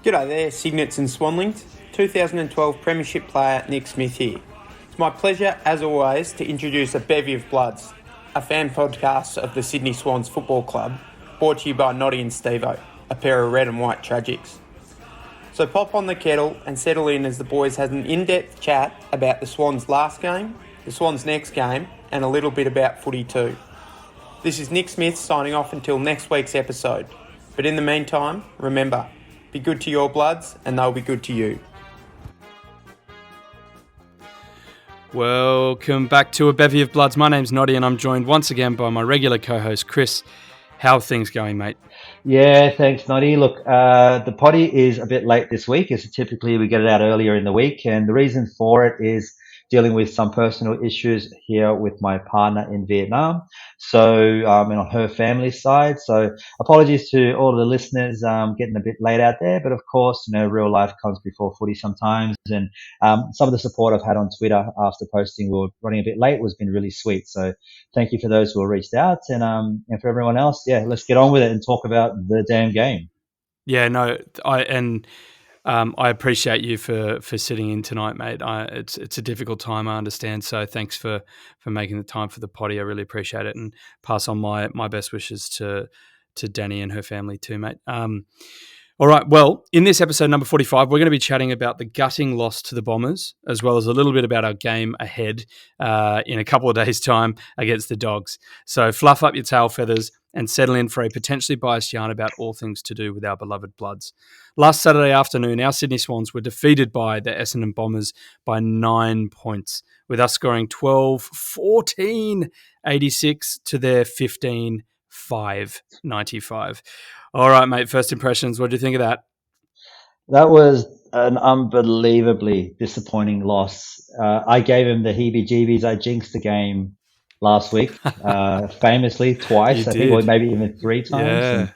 G'day there, Signets and Swanlings. 2012 Premiership player Nick Smith here. It's my pleasure, as always, to introduce a bevy of bloods, a fan podcast of the Sydney Swans Football Club, brought to you by Noddy and Stevo, a pair of red and white tragics. So pop on the kettle and settle in as the boys had an in-depth chat about the Swans' last game, the Swans' next game, and a little bit about footy too. This is Nick Smith signing off until next week's episode. But in the meantime, remember, be good to your bloods and they'll be good to you. Welcome back to A Bevy of Bloods. My name's Noddy and I'm joined once again by my regular co-host Chris. How are things going, mate? Yeah, thanks, Noddy. Look, the potty is a bit late this week, as typically we get it out earlier in the week, and the reason for it is dealing with some personal issues here with my partner in Vietnam, and on her family side. So apologies to all of the listeners, getting a bit late out there, but of course, real life comes before footy sometimes. And some of the support I've had on Twitter after posting we're running a bit late has been really sweet. So thank you for those who have reached out, and for everyone else, let's get on with it and talk about the damn game. Yeah, no, I appreciate you for sitting in tonight, mate. It's a difficult time, I understand. So thanks for making the time for the potty. I really appreciate it, and pass on my best wishes to Danny and her family too, mate. All right. Well, in this episode number 45, we're going to be chatting about the gutting loss to the Bombers, as well as a little bit about our game ahead in a couple of days' time against the Dogs. So fluff up your tail feathers and settle in for a potentially biased yarn about all things to do with our beloved Bloods. Last Saturday afternoon, our Sydney Swans were defeated by the Essendon Bombers by 9 points, with us scoring 12-14, 86 to their 15-5, 95. All right, mate, first impressions. What do you think of that? That was an unbelievably disappointing loss. I gave him the heebie-jeebies. I jinxed the game last week, famously twice, I think, or maybe even 3 times.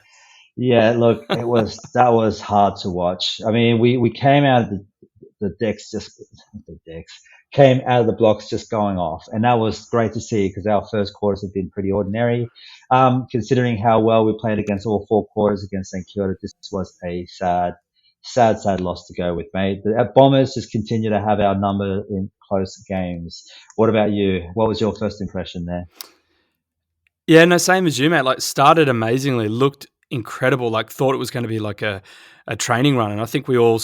Yeah. And look, that was hard to watch. I mean, we came out of came out of the blocks just going off, and that was great to see because our first quarters have been pretty ordinary. Considering how well we played against all 4 quarters against St Kilda, this was a sad loss to go with, mate. The Bombers just continue to have our number in close games. What about you? What was your first impression there? Yeah, no, same as you, mate. Like, started amazingly, looked incredible, like thought it was going to be like a training run. And I think we all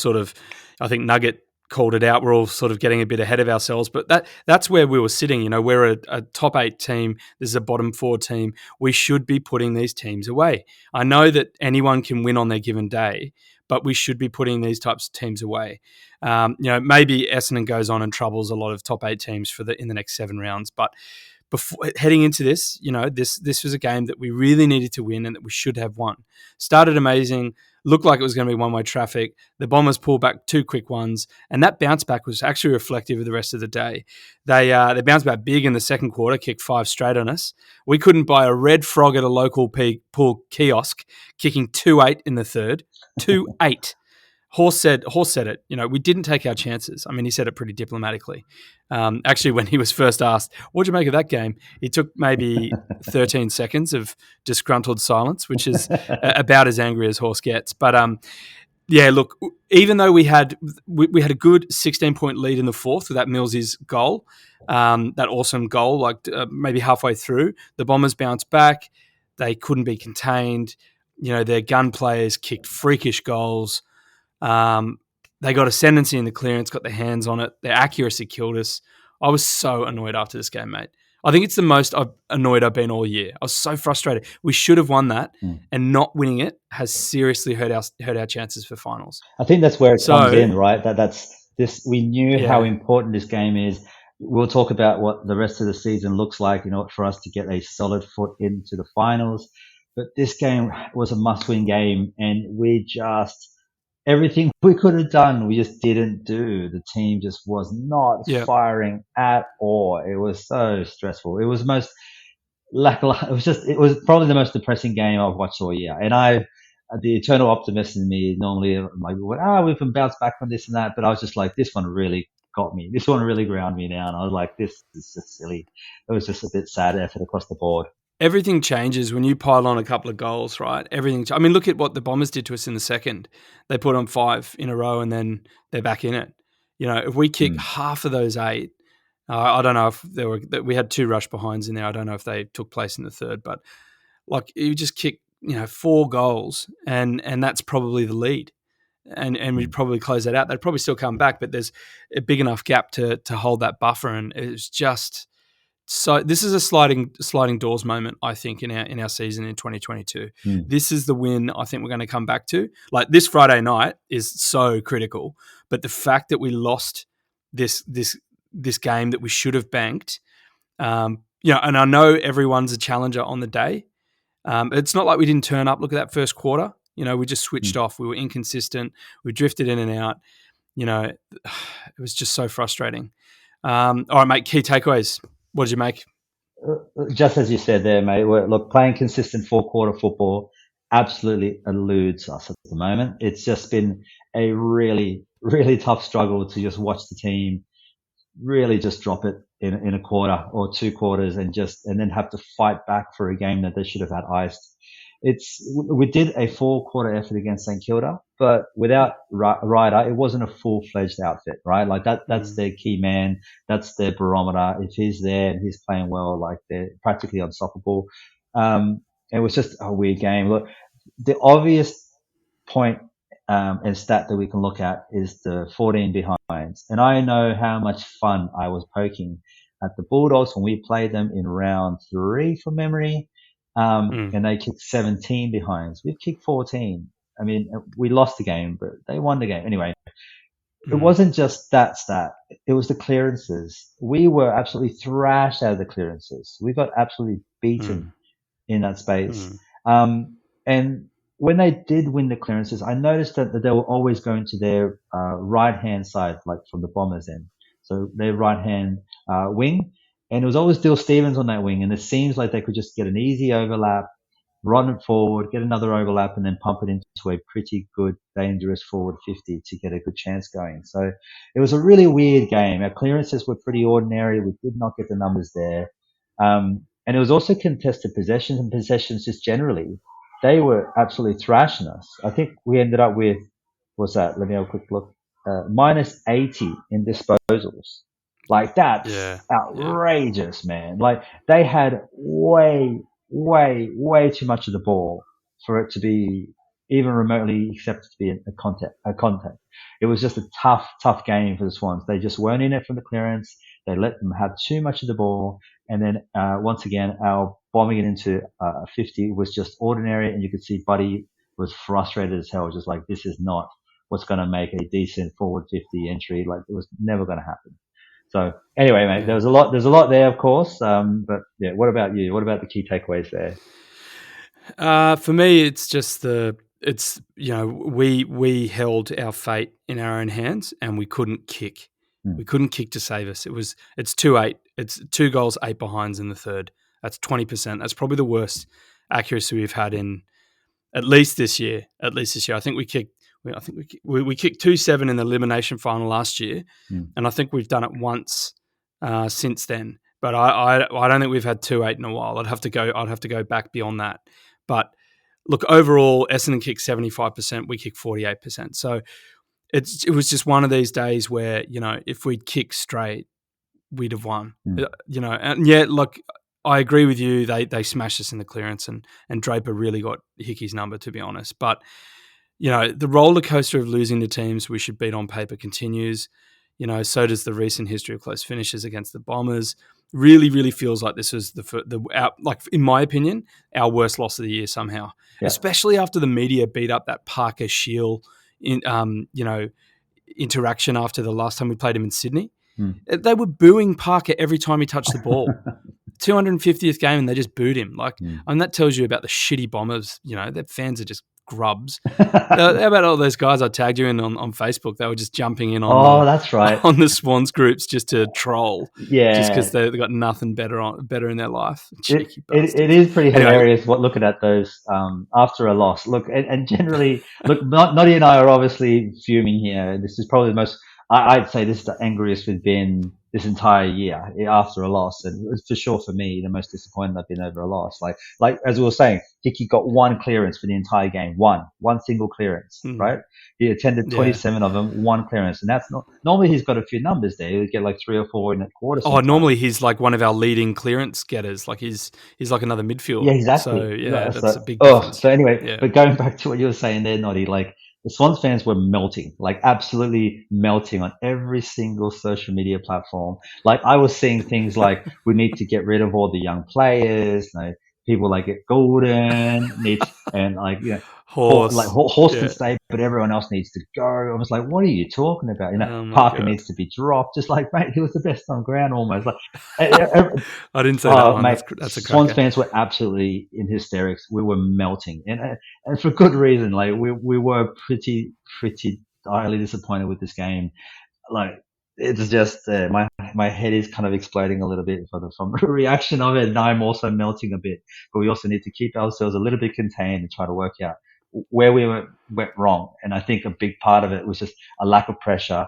I think Nugget called it out. We're all sort of getting a bit ahead of ourselves, but that's where we were sitting. We're a top 8 team. This is a bottom 4 team. We should be putting these teams away. I know that anyone can win on their given day, but we should be putting these types of teams away. Maybe Essendon goes on and troubles a lot of top 8 teams in the next 7 rounds, but before heading into this, this was a game that we really needed to win and that we should have won. Started amazing, looked like it was going to be one-way traffic. The Bombers pulled back 2 quick ones, and that bounce back was actually reflective of the rest of the day. They bounced back big in the second quarter, kicked 5 straight on us. We couldn't buy a red frog at a local pool kiosk, kicking 2-8 in the third. 2-8. Horse said it. We didn't take our chances. I mean, he said it pretty diplomatically. Actually, when he was first asked, "What'd you make of that game?" he took maybe 13 seconds of disgruntled silence, which is about as angry as Horse gets. But look, even though we had a good 16-point lead in the fourth with that Millsy's goal, that awesome goal, like maybe halfway through, the Bombers bounced back. They couldn't be contained. Their gun players kicked freakish goals. They got ascendancy in the clearance, got their hands on it. Their accuracy killed us. I was so annoyed after this game, mate. I think it's the most annoyed I've been all year. I was so frustrated. We should have won that, and not winning it has seriously hurt our chances for finals. I think that's where it comes in, right? That's this. We knew how important this game is. We'll talk about what the rest of the season looks like, for us to get a solid foot into the finals. But this game was a must-win game, and we just everything we could have done, we just didn't do. The team just was not firing at all. It was so stressful. It was most it was probably the most depressing game I've watched all year. And the eternal optimist in me normally like, we can bounce back from this and that. But I was just like, this one really got me. This one really ground me down. I was like, this is just silly. It was just a bit sad effort across the board. everything changes when you pile on a couple of goals, right? I mean, look at what the Bombers did to us in the second. They put on 5 in a row and then they're back in it. If we kick half of those 8, I don't know if we had 2 rush behinds in there. I don't know if they took place in the third, but like you just kick, 4 goals and that's probably the lead. And we'd probably close that out. They'd probably still come back, but there's a big enough gap to hold that buffer. And it's just so. This is a sliding doors moment, I think, in our season in 2022. This is the win I think we're going to come back to. Like this Friday night is so critical, but the fact that we lost this game that we should have banked, and I know everyone's a challenger on the day. It's not like we didn't turn up. Look at that first quarter. We just switched off. We were inconsistent. We drifted in and out. It was just so frustrating. All right, mate, key takeaways. What did you make? Just as you said there, mate, look, playing consistent 4-quarter football absolutely eludes us at the moment. It's just been a really, really tough struggle to just watch the team really just drop it in a quarter or 2 quarters and then have to fight back for a game that they should have had iced. We did a 4-quarter effort against St Kilda, but without Ryder, it wasn't a full-fledged outfit, right? Like that's their key man. That's their barometer. If he's there and he's playing well, like they're practically unstoppable. It was just a weird game. Look, the obvious point and stat that we can look at is the 14 behinds. And I know how much fun I was poking at the Bulldogs when we played them in round 3 from memory. And they kicked 17 behinds. We've kicked 14. I mean, we lost the game, but they won the game. Anyway, it wasn't just that stat. It was the clearances. We were absolutely thrashed out of the clearances. We got absolutely beaten in that space. And when they did win the clearances, I noticed that they were always going to their right-hand side, like from the Bombers end. So their right-hand wing. And it was always Dill Stevens on that wing. And it seems like they could just get an easy overlap, run it forward, get another overlap, and then pump it into a pretty good, dangerous forward 50 to get a good chance going. So it was a really weird game. Our clearances were pretty ordinary. We did not get the numbers there. And it was also contested possessions and possessions just generally. They were absolutely thrashing us. I think we ended up with, what's that? Let me have a quick look. Minus 80 in disposals. Like that's outrageous, man. Like they had way too much of the ball for it to be even remotely accepted to be a contact. It was just a tough game for the Swans. They just weren't in it from the clearance. They let them have too much of the ball. And then, once again, our bombing it into 50 was just ordinary. And you could see Buddy was frustrated as hell, just like, this is not what's going to make a decent forward 50 entry. Like it was never going to happen. So anyway, mate, there's a lot there, of course. But yeah, what about you? What about the key takeaways there? For me, it's just we held our fate in our own hands and we couldn't kick. We couldn't kick to save us. It's 2-8. It's 2 goals, 8 behinds in the third. That's 20%. That's probably the worst accuracy we've had in at least this year. I think we kicked 2-7 in the elimination final last year, and I think we've done it once since then. But I don't think we've had 2-8 in a while. I'd have to go back beyond that. But look, overall, Essendon kicked 75%. We kicked 48%. So it was just one of these days where if we'd kicked straight, we'd have won. And yeah, look, I agree with you. They smashed us in the clearance, and Draper really got Hickey's number, to be honest. But the roller coaster of losing to teams we should beat on paper continues. So does the recent history of close finishes against the Bombers. Really, really feels like this was in my opinion, our worst loss of the year somehow. Yeah. Especially after the media beat up that Parker Shield interaction after the last time we played him in Sydney. They were booing Parker every time he touched the ball. 250th game and they just booed him. And that tells you about the shitty Bombers. Their fans are just grubs. How about all those guys I tagged you in on Facebook? They were just jumping in on that's right, on the Swans groups just to troll. Yeah, just because they got nothing better in their life. It is pretty hilarious looking at those after a loss. Look, and generally, look, Noddy and I are obviously fuming here. This is probably the most. I'd say this is the angriest we've been this entire year after a loss. And it was for sure for me, the most disappointed I've been over a loss. Like as we were saying, Hickey got one clearance for the entire game. One single clearance, right? He attended 27 of them, one clearance. And that's not, normally he's got a few numbers there. He'll get like 3 or 4 in a quarter. Oh, normally he's like one of our leading clearance getters. Like he's like another midfielder. Yeah, exactly. So yeah, that's a big difference. So anyway, but going back to what you were saying there, Noddy, like the Swans fans were melting, like absolutely melting on every single social media platform. Like I was seeing things like we need to get rid of all the young players, people like Golden and like, you know, Horse can stay, but everyone else needs to go. I was like, what are you talking about? You know, Parker needs to be dropped. Just like, mate, he was the best on ground almost. Like, I didn't say that one. Mate, that's a Swans fans were absolutely in hysterics. We were melting, and for good reason. Like we were pretty highly disappointed with this game. Like it's just my head is kind of exploding a little bit from the reaction of it, and I'm also melting a bit. But we also need to keep ourselves a little bit contained and try to work out where we went wrong. And I think a big part of it was just a lack of pressure,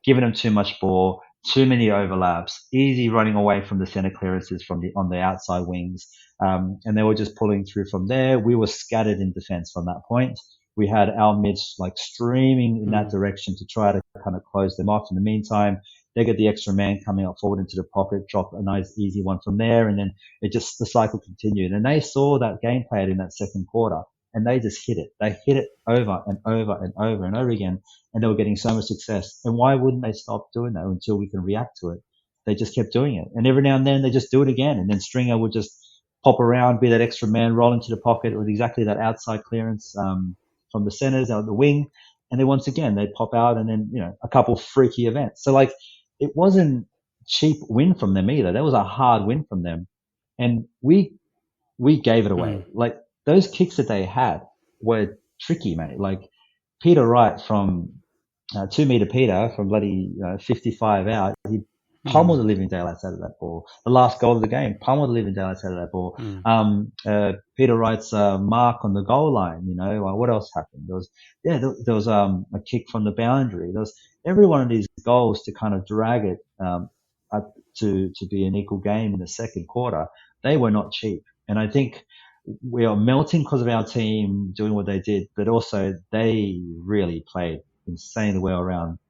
giving them too much ball, too many overlaps, easy running away from the center clearances on the outside wings. And they were just pulling through from there. We were scattered in defense from that point. We had our mids like streaming in that direction to try to kind of close them off. In the meantime, they get the extra man coming up forward into the pocket, drop a nice easy one from there. And then the cycle continued. And they saw that game played in that second quarter. And they just hit it. They hit it over and over and over and over again. And they were getting so much success. And why wouldn't they stop doing that until we can react to it? They just kept doing it. And every now and then they just do it again. And then Stringer would just pop around, be that extra man, roll into the pocket with exactly that outside clearance from the centers out of the wing. And then once again, they'd pop out and then, you know, a couple freaky events. So like it wasn't cheap win from them either. That was a hard win from them. And we gave it away. Like, those kicks that they had were tricky, mate. Like Peter Wright from 2 meter Peter from bloody 55 out, he pummeled the living daylights out of that ball. The last goal of the game, pummeled the living daylights out of that ball. Peter Wright's mark on the goal line. You know, what else happened? There was a kick from the boundary. There was every one of these goals to kind of drag it up to be an equal game in the second quarter. They were not cheap, and I think we are melting because of our team doing what they did, but also they really played insanely well around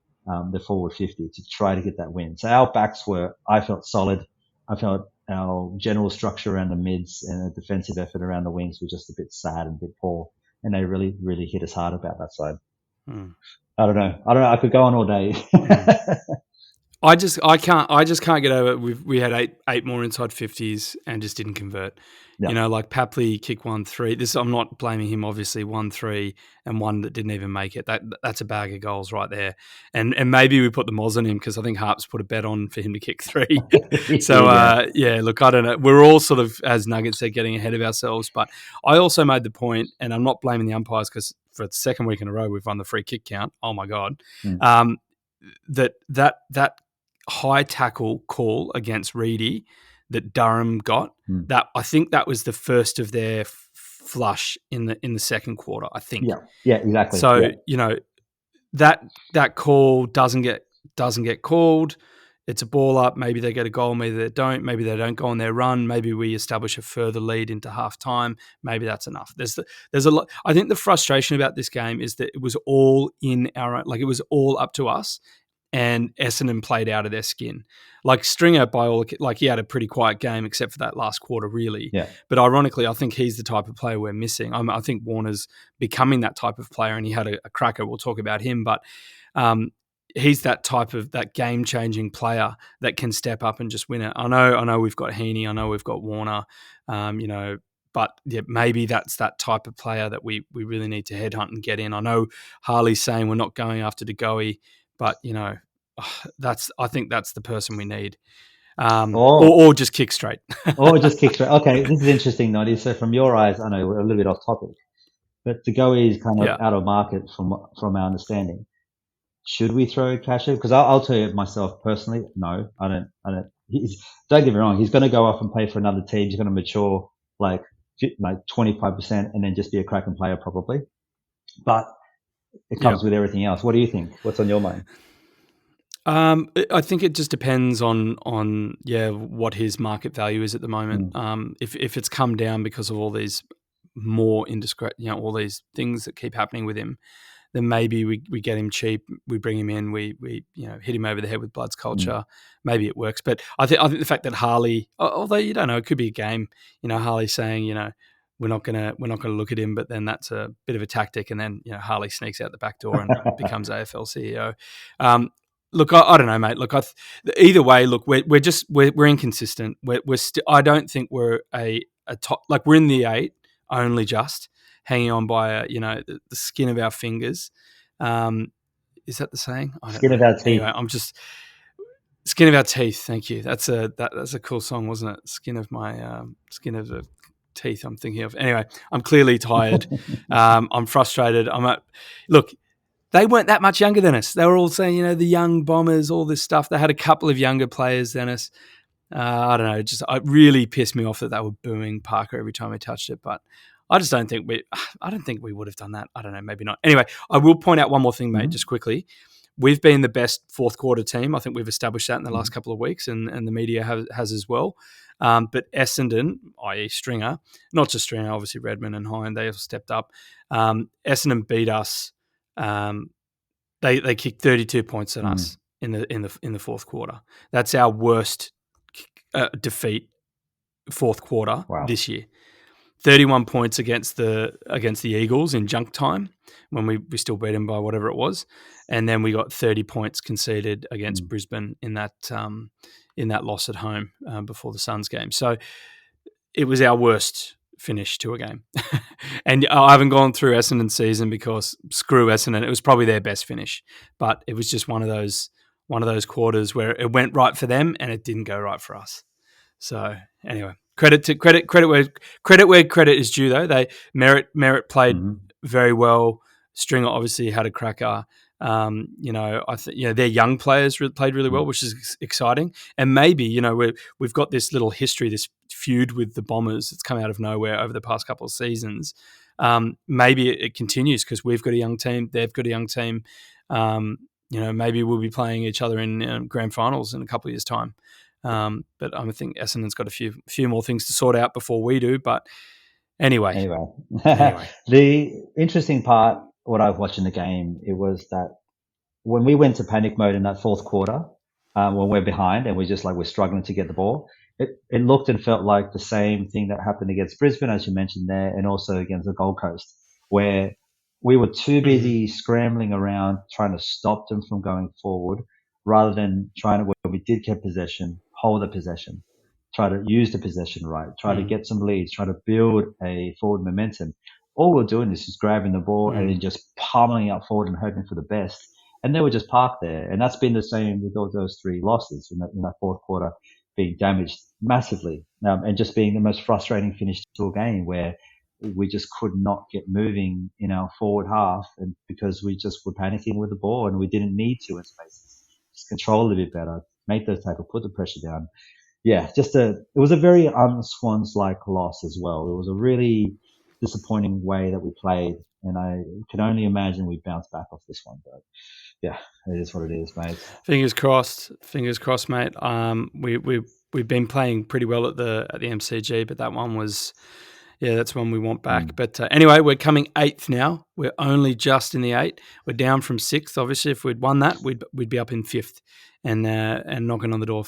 the forward 50 to try to get that win. So our backs I felt solid. I felt our general structure around the mids and the defensive effort around the wings was just a bit sad and a bit poor. And they really, really hit us hard about that side. I don't know. I could go on all day. I just can't get over it. We had eight more inside 50s and just didn't convert. Yep. You know, like Papley kick 1-3. I'm not blaming him, obviously, 1-3 and one that didn't even make it. That's a bag of goals right there. And maybe we put the moz on him because I think Harps put a bet on for him to kick 3. So look, I don't know. We're all sort of, as Nuggets said, getting ahead of ourselves. But I also made the point, and I'm not blaming the umpires because for the second week in a row we've run the free kick count. Oh my God. That high tackle call against Reedy that Durham got, that I think that was the first of their flush in the second quarter, I think. Yeah, exactly. So, you know, that call doesn't get called. It's a ball up. Maybe they get a goal, maybe they don't. Maybe they don't go on their run. Maybe we establish a further lead into halftime. Maybe that's enough. There's a lot. I think the frustration about this game is that it was all in our own, like it was all up to us. And Essendon played out of their skin. Like Stringer, he had a pretty quiet game except for that last quarter, really. Yeah. But ironically, I think he's the type of player we're missing. I think Warner's becoming that type of player, and he had a cracker. We'll talk about him, but he's that type of that game-changing player that can step up and just win it. I know we've got Heaney. I know we've got Warner. You know. But yeah, maybe that's that type of player that we really need to headhunt and get in. I know Harley's saying we're not going after De Goey, but you know, I think that's the person we need, or just kick straight. Or just kick straight. Okay, this is interesting, Noddy. So from your eyes, I know we're a little bit off topic, but De Goey is kind of out of market from our understanding. Should we throw cash in? Because I'll tell you myself personally, no, I don't. Don't get me wrong. He's going to go off and play for another team. He's going to mature like 25% and then just be a cracking player probably. But it comes with everything else. What do you think? What's on your mind? I think it just depends on what his market value is at the moment. If it's come down because of all these more indiscreet, all these things that keep happening with him, then maybe we get him cheap, we bring him in, we hit him over the head with Bloods culture. Maybe it works, but I think the fact that Harley, although you don't know, it could be a game. Harley saying, we're not gonna look at him, but then that's a bit of a tactic, and then Harley sneaks out the back door and becomes AFL CEO. Look, I don't know, mate. Look, either way, look, we're inconsistent. I don't think we're a top, like we're in the 8, only just hanging on by the skin of our fingers. Is that the saying? Skin of our teeth. Anyway, skin of our teeth. Thank you. That's a cool song, wasn't it? Skin of the teeth. I'm thinking of. Anyway, I'm clearly tired. I'm frustrated. Look. They weren't that much younger than us. They were all saying, the young Bombers, all this stuff. They had a couple of younger players than us. I don't know. It really pissed me off that they were booing Parker every time he touched it. But I just don't think we would have done that. I don't know. Maybe not. Anyway, I will point out one more thing, mate, just quickly. We've been the best fourth quarter team. I think we've established that in the last couple of weeks, and the media has as well. But Essendon, i.e. Stringer, not just Stringer, obviously Redmond and Hine, they have stepped up. Essendon beat us. They kicked 32 points at us in the fourth quarter. That's our worst defeat fourth quarter this year. 31 points against the Eagles in junk time when we still beat them by whatever it was, and then we got 30 points conceded against Brisbane in that loss at home before the Suns game. So it was our worst finish to a game. And I haven't gone through Essendon's season because screw Essendon. It was probably their best finish, but it was just one of those quarters where it went right for them and it didn't go right for us. So anyway, credit where credit is due, though. Merritt played very well. Stringer obviously had a cracker. I think their young players played really well, which is exciting. And maybe we've got this little history, this feud with the Bombers that's come out of nowhere over the past couple of seasons. Maybe it continues because we've got a young team, they've got a young team. Maybe we'll be playing each other in grand finals in a couple of years' time. But I think Essendon's got a few more things to sort out before we do. But anyway. The interesting part, what I've watched in the game, it was that when we went to panic mode in that fourth quarter, when we're behind and we're struggling to get the ball, it looked and felt like the same thing that happened against Brisbane, as you mentioned there, and also against the Gold Coast, where we were too busy scrambling around trying to stop them from going forward rather than when we did get possession, hold the possession, try to use the possession right, try to get some leads, try to build a forward momentum. All we're doing is just grabbing the ball and then just pummeling out forward and hoping for the best. And they were just parked there. And that's been the same with all those 3 losses in that fourth quarter, being damaged massively, and just being the most frustrating finish to a game where we just could not get moving in our forward half, and because we just were panicking with the ball and we didn't need to in spaces. Just control it a bit better, make those tackles, put the pressure down. Yeah, it was a very un-Swans-like loss as well. It was a really disappointing way that we played, and I can only imagine we bounce back off this one. But yeah, it is what it is, mate. Fingers crossed, mate. We've been playing pretty well at the MCG, but that one was, that's one we want back. But anyway, we're coming 8th now. We're only just in the 8. We're down from 6th. Obviously, if we'd won that, we'd be up in 5th and knocking on the door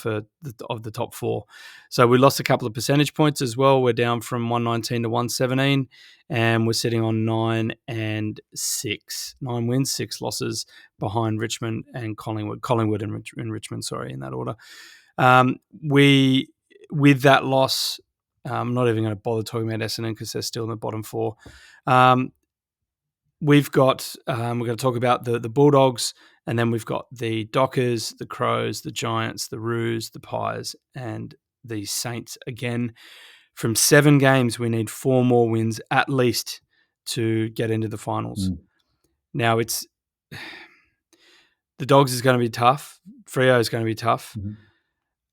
of the top 4. So we lost a couple of percentage points as well. We're down from 119 to 117, and we're sitting on 9 and 6. 9 wins, 6 losses behind Richmond and Collingwood and Richmond, in that order. With that loss, I'm not even going to bother talking about Essendon because they're still in the bottom 4. We're going to talk about the Bulldogs, and then we've got the Dockers, the Crows, the Giants, the Roos, the Pies, and the Saints again. From 7 games, we need 4 more wins at least to get into the finals. Now, the Dogs is going to be tough. Freo is going to be tough.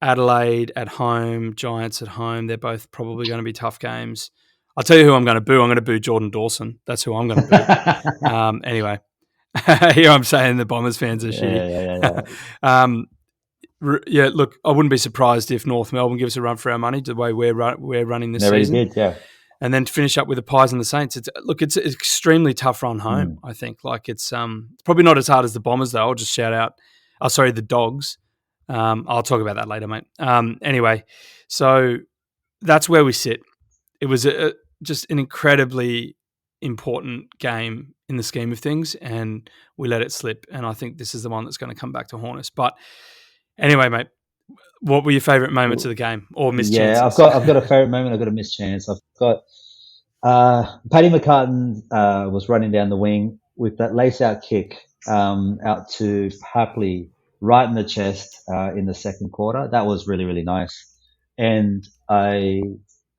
Adelaide at home, Giants at home. They're both probably going to be tough games. I'll tell you who I'm going to boo. I'm going to boo Jordan Dawson. That's who I'm going to boo. Anyway, Here I'm saying the Bombers fans are shitty. Look, I wouldn't be surprised if North Melbourne gives a run for our money the way we're running this season. They really did, yeah. And then to finish up with the Pies and the Saints. It's an extremely tough run home, I think. Like it's probably not as hard as the Bombers, though. I'll just shout out, the Dogs. I'll talk about that later, mate. Anyway, so that's where we sit. It was just an incredibly important game in the scheme of things, and we let it slip. And I think this is the one that's going to come back to haunt us. But anyway, mate, what were your favourite moments of the game or missed chances? Yeah, I've got a favourite moment. I've got a missed chance. I've got Paddy McCartan was running down the wing with that lace-out kick out to Hapley right in the chest in the second quarter. That was really, really nice. And I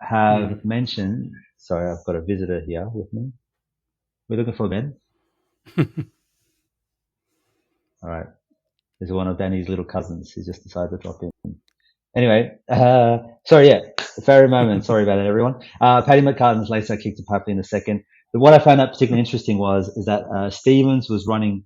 have mentioned, sorry, I've got a visitor here with me. We're looking for Ben. All right. There's one of Danny's little cousins who just decided to drop in. Anyway, fairy moment. Sorry about it, everyone. Paddy McCartan's lace-out kick to Papley in the second. But what I found out particularly interesting is that Stevens was running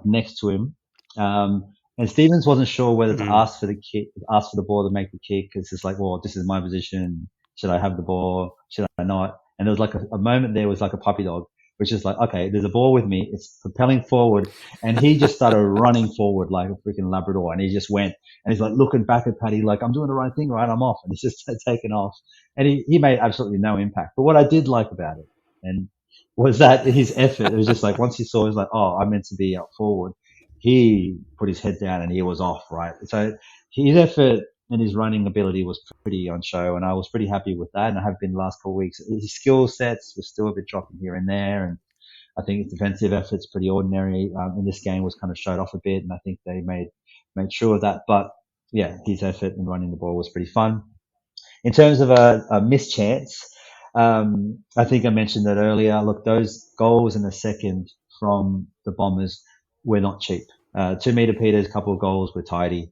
next to him, and Stevens wasn't sure whether to ask for the ball to make the kick, because it's like, well, this is my position. Should I have the ball? Should I not? And there was like a moment there was like a puppy dog, which is like, okay, there's a ball with me. It's propelling forward. And he just started running forward like a freaking Labrador. And he just went. And he's like looking back at Paddy like, I'm doing the right thing, right? I'm off. And he's just taken off. And he made absolutely no impact. But what I did like about it was that his effort, it was just like once he saw, he was like, oh, I'm meant to be up forward. He put his head down and he was off, right? So his effort and his running ability was pretty on show, and I was pretty happy with that, and I have been the last 4 weeks. His skill sets were still a bit dropping here and there, and I think his defensive effort's pretty ordinary. In this game was kind of showed off a bit, and I think they made sure of that. But yeah, his effort in running the ball was pretty fun. In terms of a missed chance, I think I mentioned that earlier. Look, those goals in the second from the Bombers were not cheap. 2 meter Peters, a couple of goals were tidy.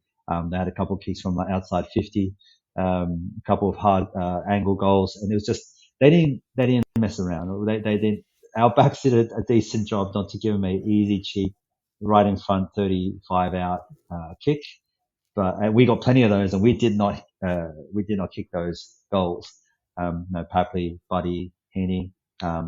They had a couple of kicks from the outside 50, a couple of hard angle goals, and it was just they didn't mess around. They didn't. Our backs did a decent job not to give them an easy, cheap, right in front 35 out kick, but we got plenty of those, and we did not kick those goals. Papley, Buddy, Heaney, I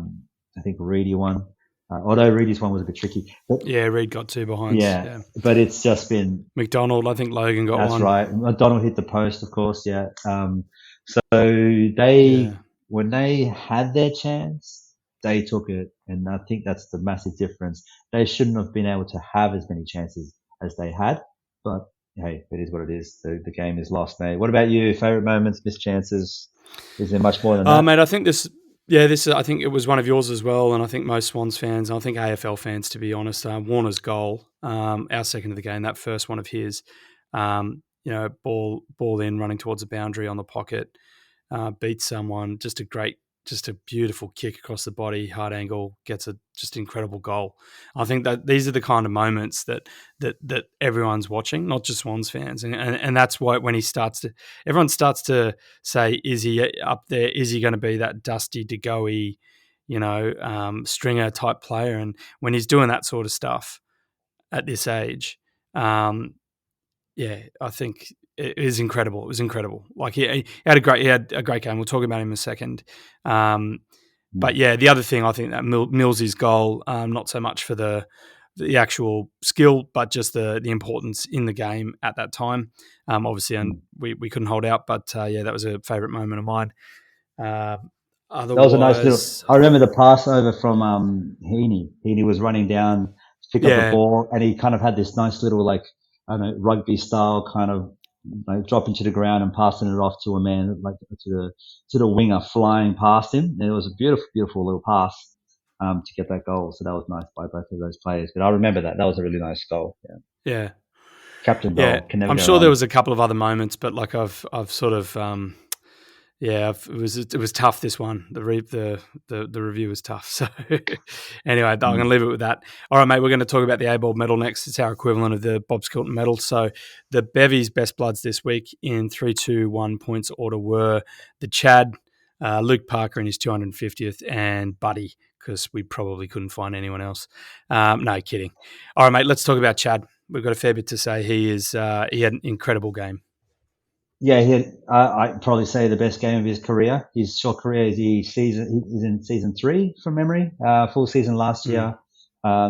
think Reedy won. Although Reedy's one was a bit tricky. But, Reed got 2 behinds. Yeah, but it's just been... McDonald, I think Logan got one. That's right. McDonald hit the post, of course, yeah. So when they had their chance, they took it, and I think that's the massive difference. They shouldn't have been able to have as many chances as they had, but hey, it is what it is. The game is lost, mate. What about you? Favourite moments, missed chances? Is there much more than that? Mate, I think I think it was one of yours as well, and I think most Swans fans, I think AFL fans, to be honest, Warner's goal, our second of the game, that first one of his, ball in, running towards the boundary on the pocket, beats someone, just a beautiful kick across the body, hard angle, gets a just incredible goal. I think that these are the kind of moments that everyone's watching, not just Swans fans, and that's why when everyone starts to say, is he up there? Is he going to be that Dusty DeGoey, stringer type player? And when he's doing that sort of stuff at this age, I think it is incredible. It was incredible. Like he had a great game. We'll talk about him in a second. But yeah, the other thing I think that Millsy's goal, not so much for the actual skill, but just the importance in the game at that time. Obviously, and we couldn't hold out, but that was a favourite moment of mine. That was a nice little. I remember the pass over from Heaney. Heaney was running down to pick up the ball, and he kind of had this nice little rugby style kind of dropping to the ground and passing it off to a man, to the winger flying past him. And it was a beautiful, beautiful little pass to get that goal. So that was nice by both of those players. But I remember that. That was a really nice goal. Yeah. Captain goal. Yeah. I'm sure there was a couple of other moments, but I've sort of it was tough, this one. The review was tough. So anyway, I'm going to leave it with that. All right, mate, we're going to talk about the A-Ball medal next. It's our equivalent of the Bob Skilton medal. So the Bevies best bloods this week in 3-2-1 points order were the Chad, Luke Parker in his 250th, and Buddy because we probably couldn't find anyone else. No, kidding. All right, mate, let's talk about Chad. We've got a fair bit to say. He had an incredible game. Yeah, he had, I'd probably say the best game of his career. His short career is he's in season 3 from memory, full season last year,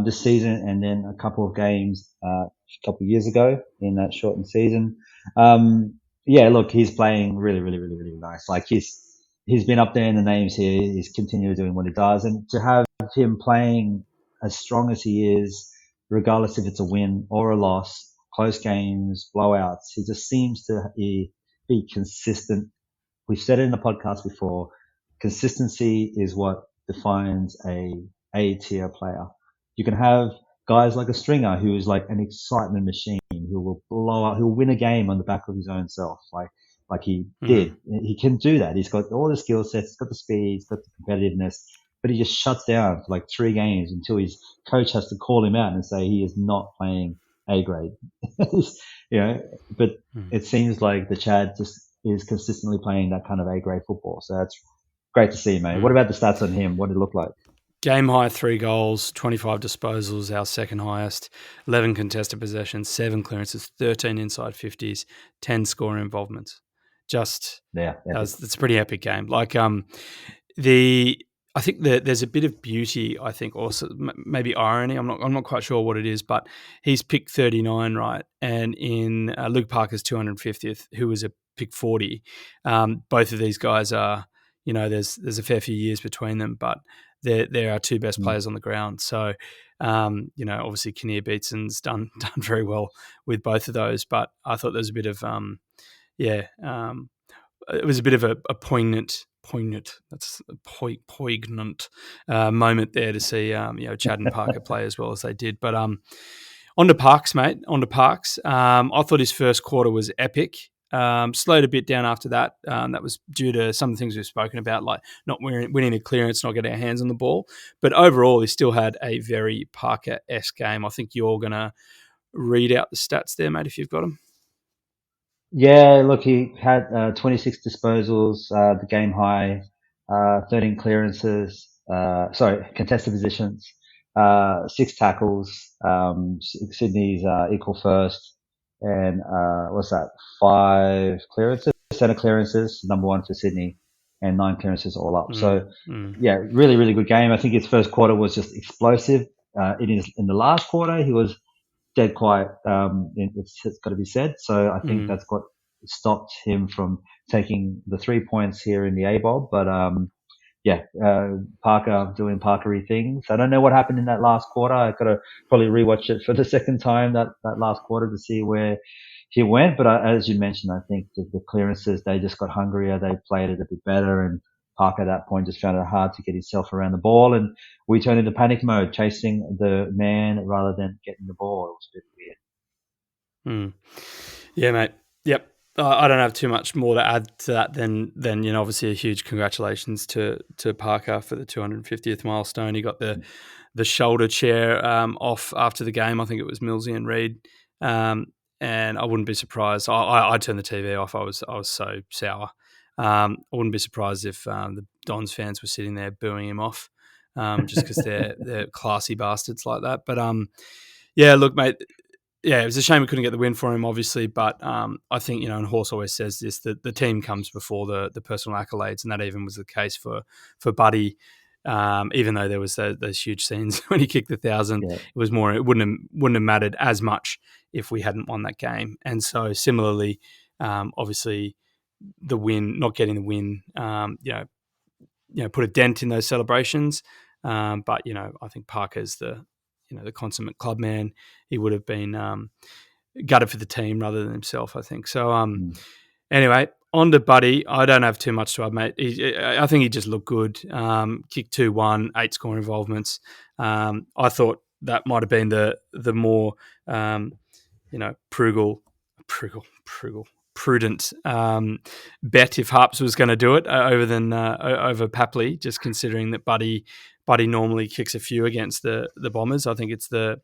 this season, and then a couple of games, a couple of years ago in that shortened season. Yeah, look, he's playing really, really, really, really nice. Like he's been up there in the names here. He's continually doing what he does, and to have him playing as strong as he is, regardless if it's a win or a loss, close games, blowouts, he just seems to be consistent. We've said it in the podcast before. Consistency is what defines a A-tier player. You can have guys like a Stringer who is like an excitement machine who will blow up, who'll win a game on the back of his own self, like he did. He can do that. He's got all the skill sets, he's got the speed, he's got the competitiveness, but he just shuts down for like 3 games until his coach has to call him out and say he is not playing A grade. But it seems like the Chad just is consistently playing that kind of A grade football. So that's great to see, mate. What about the stats on him? What did it look like? Game high 3 goals, 25 disposals, our second highest, 11 contested possessions, 7 clearances, 13 inside 50s, 10 scoring involvements. It's a pretty epic game. Like I think that there's a bit of beauty, I think, also maybe irony. I'm not quite sure what it is, but he's pick 39, right? And in Luke Parker's 250th, who was a pick 40, both of these guys are, there's a fair few years between them, but they're our 2 best players on the ground. So, obviously Kinnear Beatson's done very well with both of those, but I thought there was a bit of, it was a bit of a poignant. That's a poignant moment there to see, Chad and Parker play as well as they did. But on to Parks, mate. On to Parks. I thought his first quarter was epic. Slowed a bit down after that. That was due to some of the things we've spoken about, like not winning a clearance, not getting our hands on the ball. But overall, he still had a very Parker-esque game. I think you're going to read out the stats there, mate, if you've got them. Yeah, look, he had 26 disposals, the game high, 13 clearances, contested positions, 6 tackles, Sydney's equal first, and what's that? 5 clearances, center clearances, number 1 for Sydney, and 9 clearances all up. Yeah, really, really good game. I think his first quarter was just explosive. In the last quarter, he was dead quiet. It's got to be said. So I think that's what stopped him from taking the 3 points here in the ABOB. But Parker doing Parkery things. I don't know what happened in that last quarter. I got to probably rewatch it for the second time that last quarter to see where he went. But as you mentioned, I think the clearances, they just got hungrier. They played it a bit better, and Parker at that point just found it hard to get himself around the ball, and we turned into panic mode, chasing the man rather than getting the ball. It was a bit weird. Yeah, mate. Yep. I don't have too much more to add to that than obviously a huge congratulations to Parker for the 250th milestone. He got the shoulder chair off after the game. I think it was Millsy and Reed, and I wouldn't be surprised. I turned the TV off. I was so sour. I wouldn't be surprised if the Dons fans were sitting there booing him off, just because they're classy bastards like that. But look, mate. Yeah, it was a shame we couldn't get the win for him, obviously. But I think, and Horse always says this, that the team comes before the personal accolades, and that even was the case for Buddy. Even though there was those huge scenes when he kicked the 1,000, It was more. It wouldn't have mattered as much if we hadn't won that game. And so similarly, obviously, the win, not getting the win, put a dent in those celebrations. But I think Parker's the consummate club man. He would have been gutted for the team rather than himself, I think. So anyway, on to Buddy. I don't have too much to add, mate. I think he just looked good. Kicked 2-1, 8 scoring involvements. I thought that might have been the more prudent bet if Harps was going to do it over Papley, just considering that Buddy normally kicks a few against the Bombers. I think it's the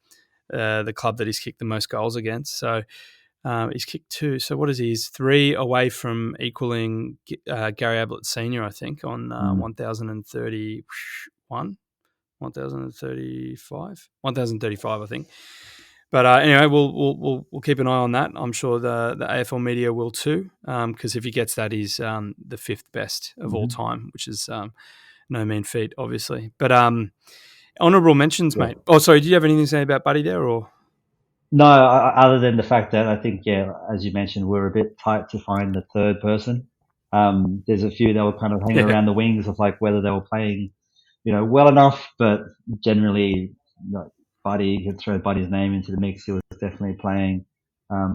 club that he's kicked the most goals against. So he's kicked 2. So what is he? He's 3 away from equaling Gary Ablett Senior, I think, on 1,031. 1,035, I think. But anyway, we'll keep an eye on that. I'm sure the AFL media will too, because if he gets that, he's the fifth best of all time, which is no mean feat, obviously. But honourable mentions, mate. Oh, sorry, do you have anything to say about Buddy there, or? No, other than the fact that I think, as you mentioned, we're a bit tight to find the third person. There's a few that were kind of hanging around the wings of like whether they were playing, well enough, but generally, Buddy, you could throw Buddy's name into the mix. He was definitely playing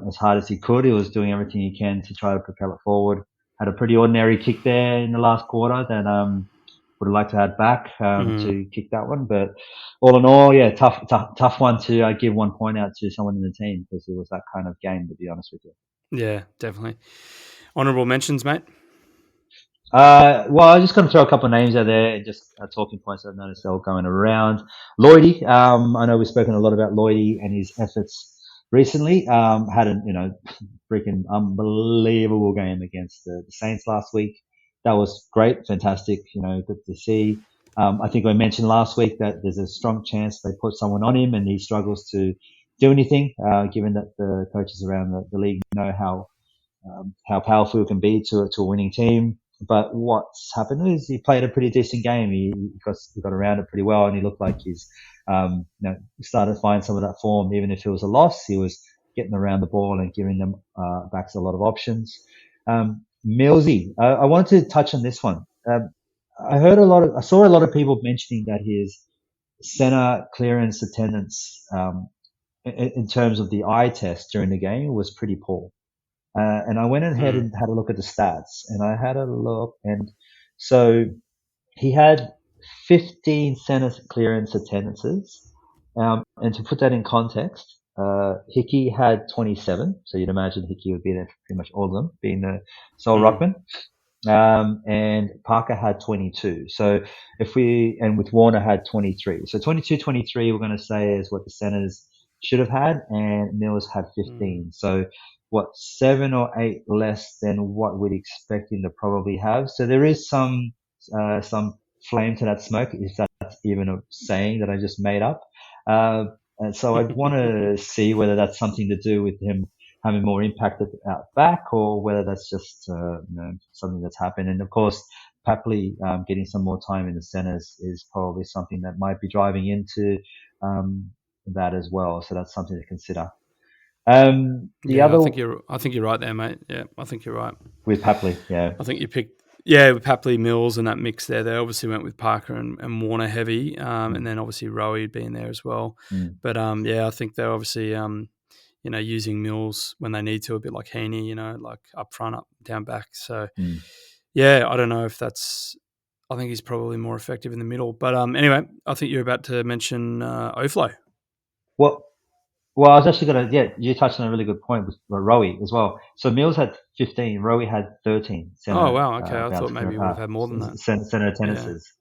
as hard as he could. He was doing everything he can to try to propel it forward. Had a pretty ordinary kick there in the last quarter that would have liked to have back to kick that one. But all in all, tough one to give 1 point out to someone in the team because it was that kind of game, to be honest with you. Yeah, definitely. Honourable mentions, mate? Well, I'm just going to throw a couple of names out there and just talking points I've noticed they're all going around. Lloydie, I know we've spoken a lot about Lloydie and his efforts recently. Had a, freaking unbelievable game against the Saints last week. That was great, fantastic, good to see. I think I mentioned last week that there's a strong chance they put someone on him and he struggles to do anything, given that the coaches around the league know how powerful it can be to a winning team. But what's happened is he played a pretty decent game. He got around it pretty well, and he looked like he's started to find some of that form. Even if it was a loss, he was getting around the ball and giving them backs a lot of options. Millsy, I wanted to touch on this one. I saw a lot of people mentioning that his center clearance attendance in terms of the eye test during the game was pretty poor. And I went ahead and had a look at the stats, and I had a look, and so he had 15 center clearance attendances. And to put that in context, Hickey had 27, so you'd imagine Hickey would be there for pretty much all of them, being the sole ruckman. And Parker had 22. So and with Warner had 23. So 22, 23, we're going to say is what the centers should have had, and Mills had 15. So 7 or 8 less than what we'd expect him to probably have. So there is some flame to that smoke, if that's even a saying that I just made up. And so I'd want to see whether that's something to do with him having more impact out back, or whether that's just something that's happened. And of course, Papley getting some more time in the centers is probably something that might be driving into that as well. So that's something to consider. I think you're right there, mate. Yeah, I think you're right. With Papley, yeah. I think you picked, with Papley, Mills, and that mix there. They obviously went with Parker and Warner heavy, and then obviously Rowie being there as well. But I think they're obviously using Mills when they need to, a bit like Heaney, like up front, up down back. So I don't know if that's. I think he's probably more effective in the middle. But anyway, I think you're about to mention Oflo. Well, I was actually going to, you touched on a really good point with Rowie as well. So Mills had 15, Rowie had 13. Oh, wow. Okay. I thought maybe he would have had more than that. Center attendances.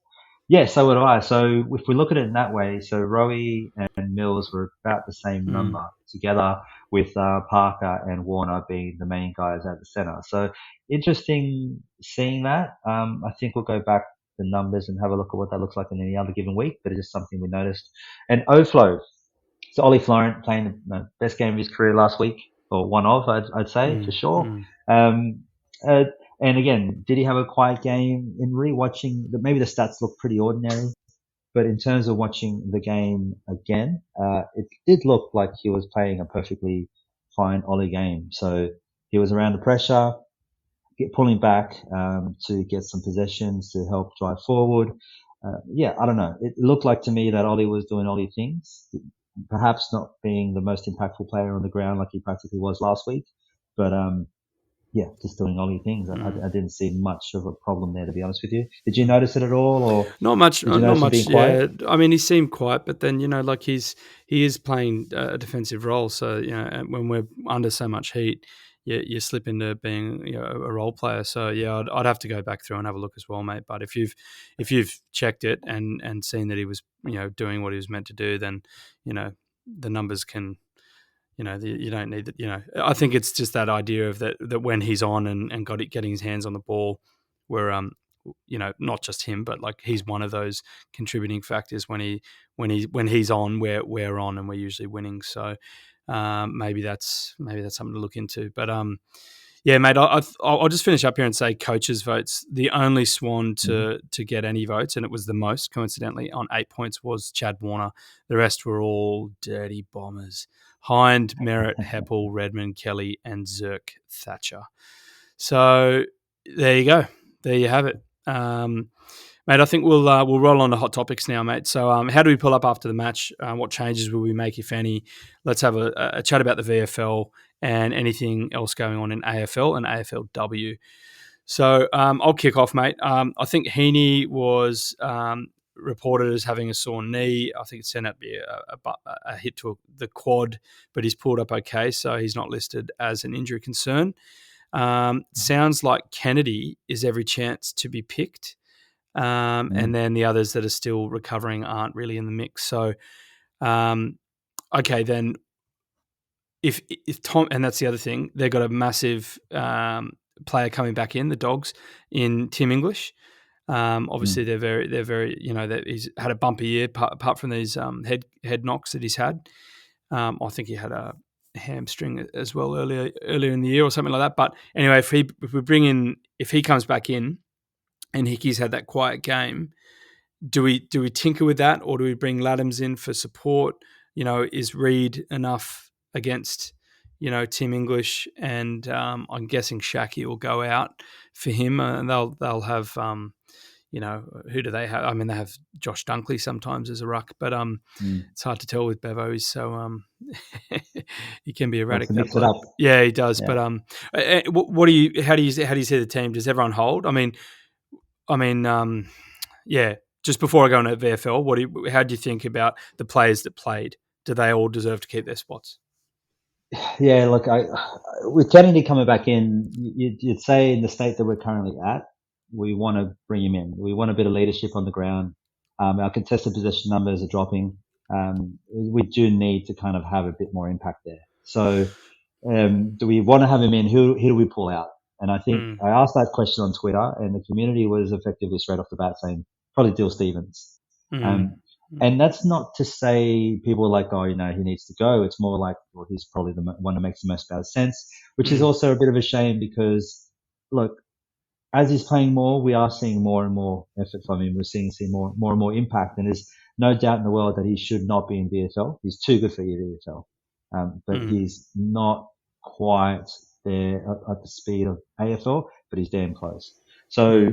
Yeah, so would I. So if we look at it in that way, so Rowie and Mills were about the same number together, with Parker and Warner being the main guys at the center. So interesting seeing that. I think we'll go back the numbers and have a look at what that looks like in any other given week, but it's just something we noticed. And Oflo. So Ollie Florent playing the best game of his career last week, or one of, I'd say, for sure. And again, did he have a quiet game? In rewatching, maybe the stats look pretty ordinary, but in terms of watching the game again, it did look like he was playing a perfectly fine Ollie game. So he was around the pressure, pulling back to get some possessions to help drive forward. I don't know. It looked like to me that Ollie was doing Ollie things. Perhaps not being the most impactful player on the ground like he practically was last week, but just doing Ollie things. I didn't see much of a problem there, to be honest with you. Did you notice it at all, or not much? Not much. Yeah, I mean, he seemed quiet, but then like he is playing a defensive role. So when we're under so much heat, you slip into being a role player. So I'd have to go back through and have a look as well, mate. But if you've checked it and seen that he was doing what he was meant to do, then the numbers can. You don't need that. I think it's just that idea of that when he's on and getting his hands on the ball, we're not just him, but like he's one of those contributing factors when he's on, we're on, and we're usually winning. So maybe that's something to look into. But yeah, mate, I'll just finish up here and say coaches' votes. The only Swan to get any votes, and it was the most, coincidentally, on 8 points, was Chad Warner. The rest were all dirty bombers. Hind, Merritt, Heppel, Redmond, Kelly, and Zirk Thatcher. So there you go. There you have it. Mate, I think we'll roll on to hot topics now, mate. So how do we pull up after the match? What changes will we make, if any? Let's have a chat about the VFL and anything else going on in AFL and AFLW. So I'll kick off, mate. I think Heaney was reported as having a sore knee. I think it's turned out to be a hit to the quad, but he's pulled up okay, so he's not listed as an injury concern. Sounds like Kennedy is every chance to be picked. And then the others that are still recovering aren't really in the mix. So, okay, then if Tom, and that's the other thing, they've got a massive player coming back in, the Dogs, in Tim English. Obviously, they're very, he's had a bumper year apart from these head knocks that he's had. I think he had a hamstring as well earlier in the year or something like that. But anyway, if he comes back in, and Hickey's had that quiet game, do we tinker with that, or do we bring Laddams in for support? Is Reed enough against, Tim English? And I'm guessing Shaki will go out for him, and they'll have, who do they have? I mean, they have Josh Dunkley sometimes as a ruck, but it's hard to tell with Bevo. He's so he can be erratic. Mix it up. Yeah, he does. Yeah. But how do you see the team? Does everyone hold? Yeah. Just before I go into VFL, how do you think about the players that played? Do they all deserve to keep their spots? Yeah, look, with Kennedy coming back in, you'd say in the state that we're currently at, we want to bring him in. We want a bit of leadership on the ground. Our contested possession numbers are dropping. We do need to kind of have a bit more impact there. So, do we want to have him in? Who do we pull out? And I think I asked that question on Twitter, and the community was effectively straight off the bat saying probably Dill Stevens. And that's not to say people are like, he needs to go. It's more like, well, he's probably the one that makes the most amount of sense, which is also a bit of a shame because, look, as he's playing more, we are seeing more and more effort from him. We're seeing more and more impact, and there's no doubt in the world that he should not be in VFL. He's too good for VFL, but he's not quite there at the speed of AFL, but he's damn close. So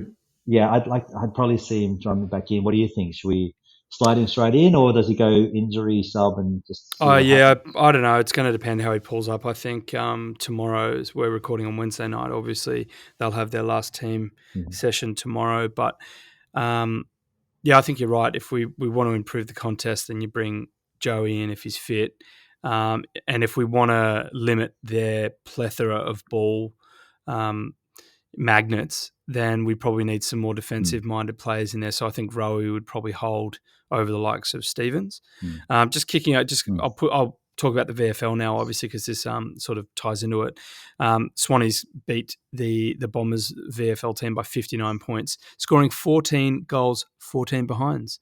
yeah, I'd probably see him jumping back in. What do you think? Should we slide him straight in, or does he go injury sub and just? I don't know. It's going to depend how he pulls up. I think tomorrow, we're recording on Wednesday night. Obviously, they'll have their last team session tomorrow. But I think you're right. If we want to improve the contest, then you bring Joey in if he's fit. And if we want to limit their plethora of ball magnets, then we probably need some more defensive-minded players in there. So I think Rowie would probably hold over the likes of Stevens. Just kicking out. I'll talk about the VFL now, obviously, because this sort of ties into it. Swannies beat the Bombers VFL team by 59 points, scoring 14 goals, 14 behinds.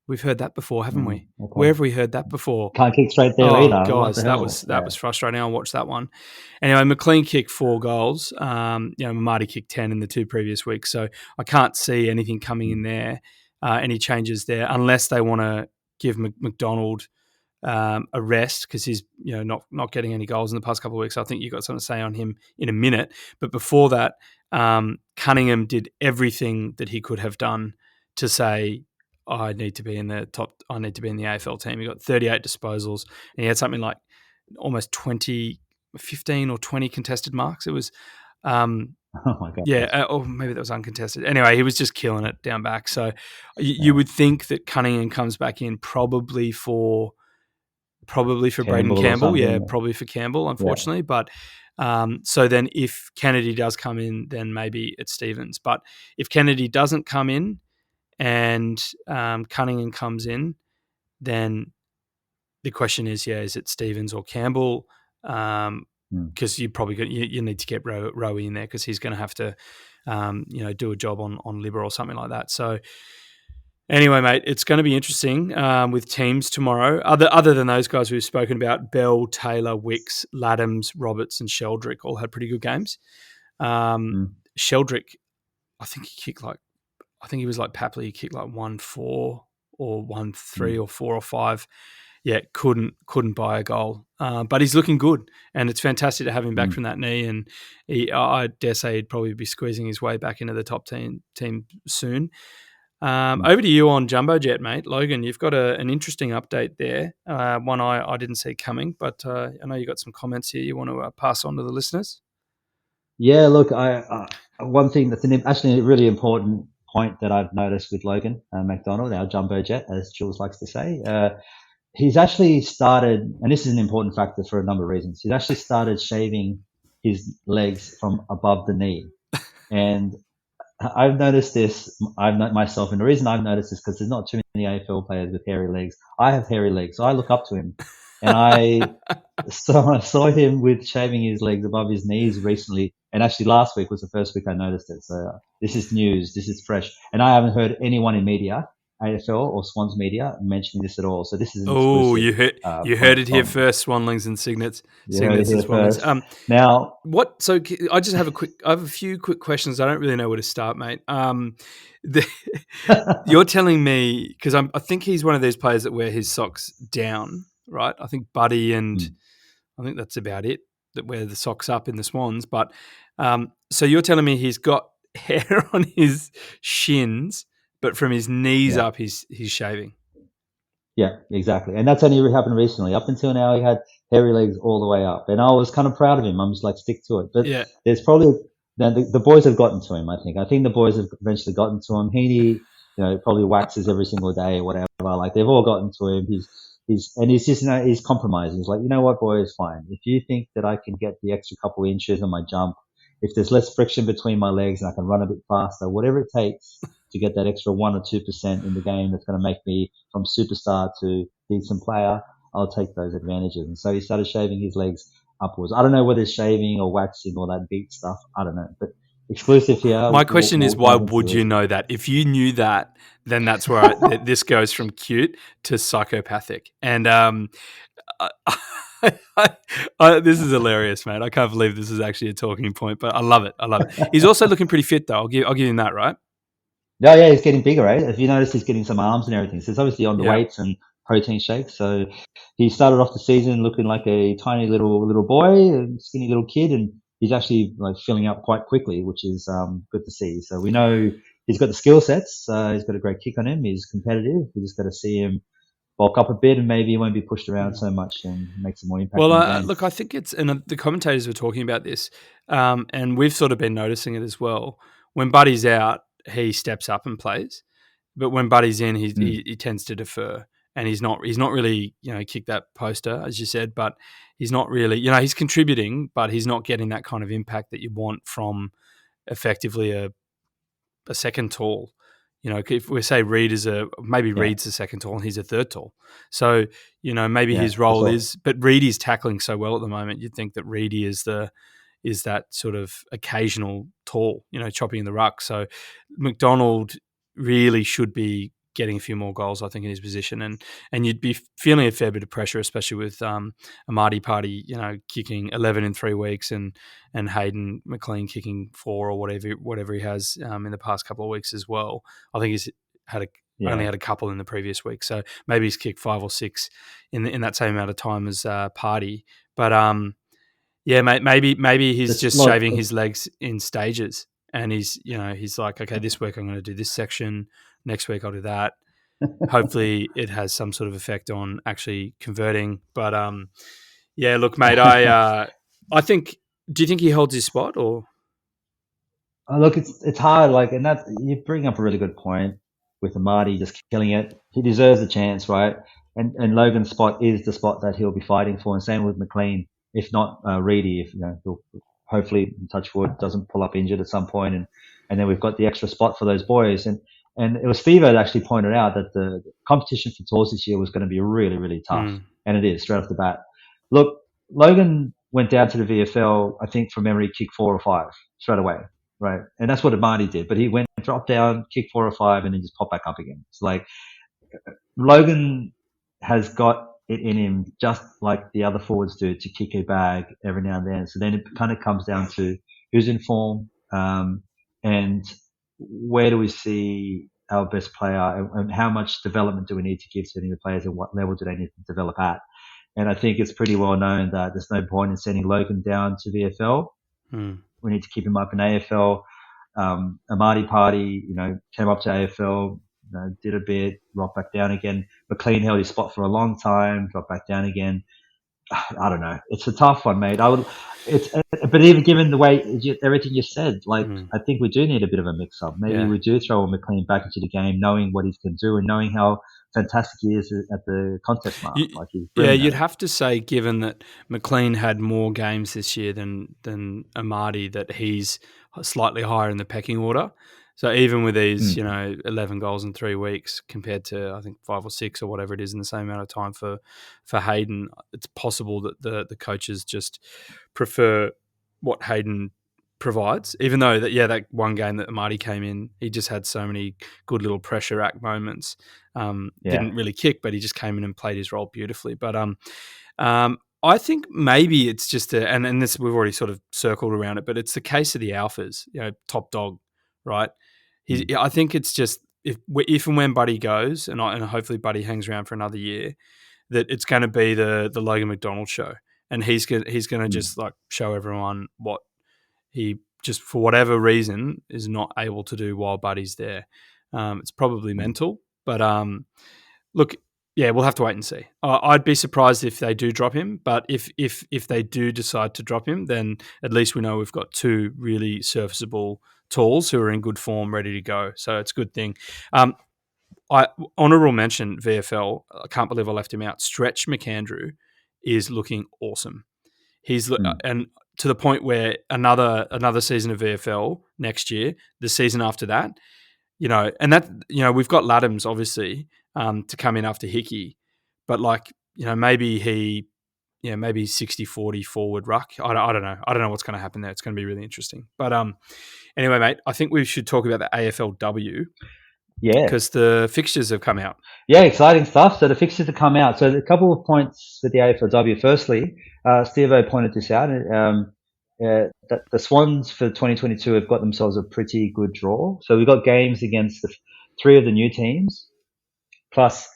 We've heard that before, haven't we? Okay. Where have we heard that before? Can't kick straight there either. Guys, that was frustrating. I watched that one. Anyway, McLean kicked 4 goals. Marty kicked 10 in the 2 previous weeks. So I can't see anything coming in there, any changes there, unless they want to give McDonald a rest because he's not getting any goals in the past couple of weeks. I think you've got something to say on him in a minute. But before that, Cunningham did everything that he could have done to say, I need to be in the top. I need to be in the AFL team. He got 38 disposals, and he had something like almost 15 or 20 contested marks. It was, oh my God, or maybe that was uncontested. Anyway, he was just killing it down back. So you would think that Cunningham comes back in probably for Braden Campbell. Yeah, probably for Campbell, unfortunately. Yeah. But so then if Kennedy does come in, then maybe it's Stevens. But if Kennedy doesn't come in, and Cunningham comes in, then the question is it Stevens or Campbell? because you probably you need to get Rowie in there because he's going to have to, do a job on Libba or something like that. So anyway, mate, it's going to be interesting with teams tomorrow. Other than those guys we've spoken about, Bell, Taylor, Wicks, Laddams, Roberts, and Sheldrick all had pretty good games. Sheldrick, I think he was like Papley. He kicked like 1-4 or 1-3 or 4 or 5. Yeah, couldn't buy a goal, but he's looking good, and it's fantastic to have him back from that knee. And I dare say he'd probably be squeezing his way back into the top team soon. Over to you on Jumbo Jet, mate. Logan, you've got an interesting update there. One I didn't see coming, but I know you got some comments here you want to pass on to the listeners. Yeah, look, one thing that's actually a really important point that I've noticed with Logan McDonald, our Jumbo Jet, as Jules likes to say, he's actually started, and this is an important factor for a number of reasons, he's actually started shaving his legs from above the knee. And I've noticed this, myself, and the reason I've noticed this because there's not too many AFL players with hairy legs. I have hairy legs, so I look up to him. And I saw him with shaving his legs above his knees recently, and actually last week was the first week I noticed it. So this is news, this is fresh, and I haven't heard anyone in media, AFL or Swans media, mentioning this at all. So this is an exclusive. You heard it here first, Swanlings and Signets. Signets and Swanlings. Now, what? So I just have I have a few quick questions. I don't really know where to start, mate. You're telling me because I think he's one of these players that wear his socks down, right? I think Buddy and I think that's about it that wear the socks up in the Swans. But so you're telling me he's got hair on his shins, but from his knees up, he's shaving. Yeah, exactly. And that's only happened recently. Up until now, he had hairy legs all the way up. And I was kind of proud of him. I'm just like, stick to it. But there's probably, the boys have gotten to him, I think. I think the boys have eventually gotten to him. Heaney, probably waxes every single day or whatever. Like, they've all gotten to him. He's just, he's compromising. He's like, you know what, boys, fine. If you think that I can get the extra couple inches on my jump, if there's less friction between my legs and I can run a bit faster, whatever it takes to get that extra 1 or 2% in the game that's going to make me from superstar to decent player, I'll take those advantages. And so he started shaving his legs upwards. I don't know whether it's shaving or waxing or that beat stuff. I don't know. But exclusive here. My question is, why would you know that? If you knew that, then that's where this goes from cute to psychopathic. And this is hilarious, mate. I can't believe this is actually a talking point, but I love it. He's also looking pretty fit, though. I'll give him that, right? Yeah, he's getting bigger, right? If you notice, he's getting some arms and everything. So it's obviously on the weights and protein shakes. So he started off the season looking like a tiny little boy, a skinny little kid, and he's actually like filling up quite quickly, which is good to see. So we know he's got the skill sets. He's got a great kick on him. He's competitive. We just got to see him bulk up a bit, and maybe he won't be pushed around so much and make some more impact. Well, look, I think and the commentators were talking about this, and we've sort of been noticing it as well. When Buddy's out, he steps up and plays, but when Buddy's in, he tends to defer, and he's not really kick that poster as you said, but he's not really he's contributing, but he's not getting that kind of impact that you want from effectively a second tall. If we say Reed is Reed's a second tall and he's a third tall. So, maybe his role is, but Reedy's tackling so well at the moment. You'd think that Reedy is that sort of occasional tall, chopping in the ruck. So McDonald really should be getting a few more goals, I think, in his position. And you'd be feeling a fair bit of pressure, especially with Amadi Party, kicking 11 in 3 weeks and Hayden McLean kicking 4 or whatever he has in the past couple of weeks as well. I think he's only had a couple in the previous week. So maybe he's kicked 5 or 6 in that same amount of time as Party. But maybe he's just shaving his legs in stages, and he's like, okay, this week I'm going to do this section, next week I'll do that. Hopefully it has some sort of effect on actually converting. But look, mate, I think. Do you think he holds his spot or? Look, it's hard. Like, and that you bring up a really good point with Amadi just killing it. He deserves a chance, right? And Logan's spot is the spot that he'll be fighting for, and same with McLean. If not Reedy, if he'll hopefully, touch wood, doesn't pull up injured at some point, and then we've got the extra spot for those boys. And it was Steve that actually pointed out that the competition for tours this year was going to be really, really tough, and it is straight off the bat. Look, Logan went down to the VFL, I think from memory, kicked 4 or 5 straight away, right? And that's what Amadi did. But he went, dropped down, kicked 4 or 5, and then just popped back up again. It's like Logan has got it in him, just like the other forwards do, to kick a bag every now and then. So then it kind of comes down to who's in form, and where do we see our best player, and how much development do we need to give to any of the players, and what level do they need to develop at? And I think it's pretty well known that there's no point in sending Logan down to VFL. We need to keep him up in AFL. Amadi Party, came up to AFL, did a bit, dropped back down again. McLean held his spot for a long time, dropped back down again. I don't know. It's a tough one, mate. But even given the way everything you said, I think we do need a bit of a mix-up. Maybe we do throw McLean back into the game, knowing what he can do and knowing how fantastic he is at the contest mark. You'd have to say, given that McLean had more games this year than Amadi, that he's slightly higher in the pecking order. So even with these, 11 goals in 3 weeks compared to, I think, 5 or 6 or whatever it is in the same amount of time for Hayden, it's possible that the coaches just prefer what Hayden provides, even though that one game that Amadi came in, he just had so many good little pressure act moments. Didn't really kick, but he just came in and played his role beautifully. But I think maybe it's just and this, we've already sort of circled around it, but it's the case of the alphas, top dog, right? I think it's just if and when Buddy goes, and hopefully Buddy hangs around for another year, that it's going to be the Logan McDonald show, and he's going to just like show everyone what he just for whatever reason is not able to do while Buddy's there. It's probably mental, but look, yeah, we'll have to wait and see. I'd be surprised if they do drop him, but if they do decide to drop him, then at least we know we've got 2 really serviceable tools who are in good form, ready to go. So it's a good thing. Honourable mention, VFL, I can't believe I left him out. Stretch McAndrew is looking awesome. He's and to the point where another season of VFL next year, the season after that, and that, we've got Laddams obviously to come in after Hickey, but maybe he, maybe 60-40 forward ruck. I don't know. I don't know what's going to happen there. It's going to be really interesting. But anyway, mate, I think we should talk about the AFLW. Yeah. Because the fixtures have come out. Yeah, exciting stuff. So the fixtures have come out. So a couple of points for the AFLW. Firstly, Steve-O pointed this out. That the Swans for 2022 have got themselves a pretty good draw. So we've got games against 3 of the new teams, plus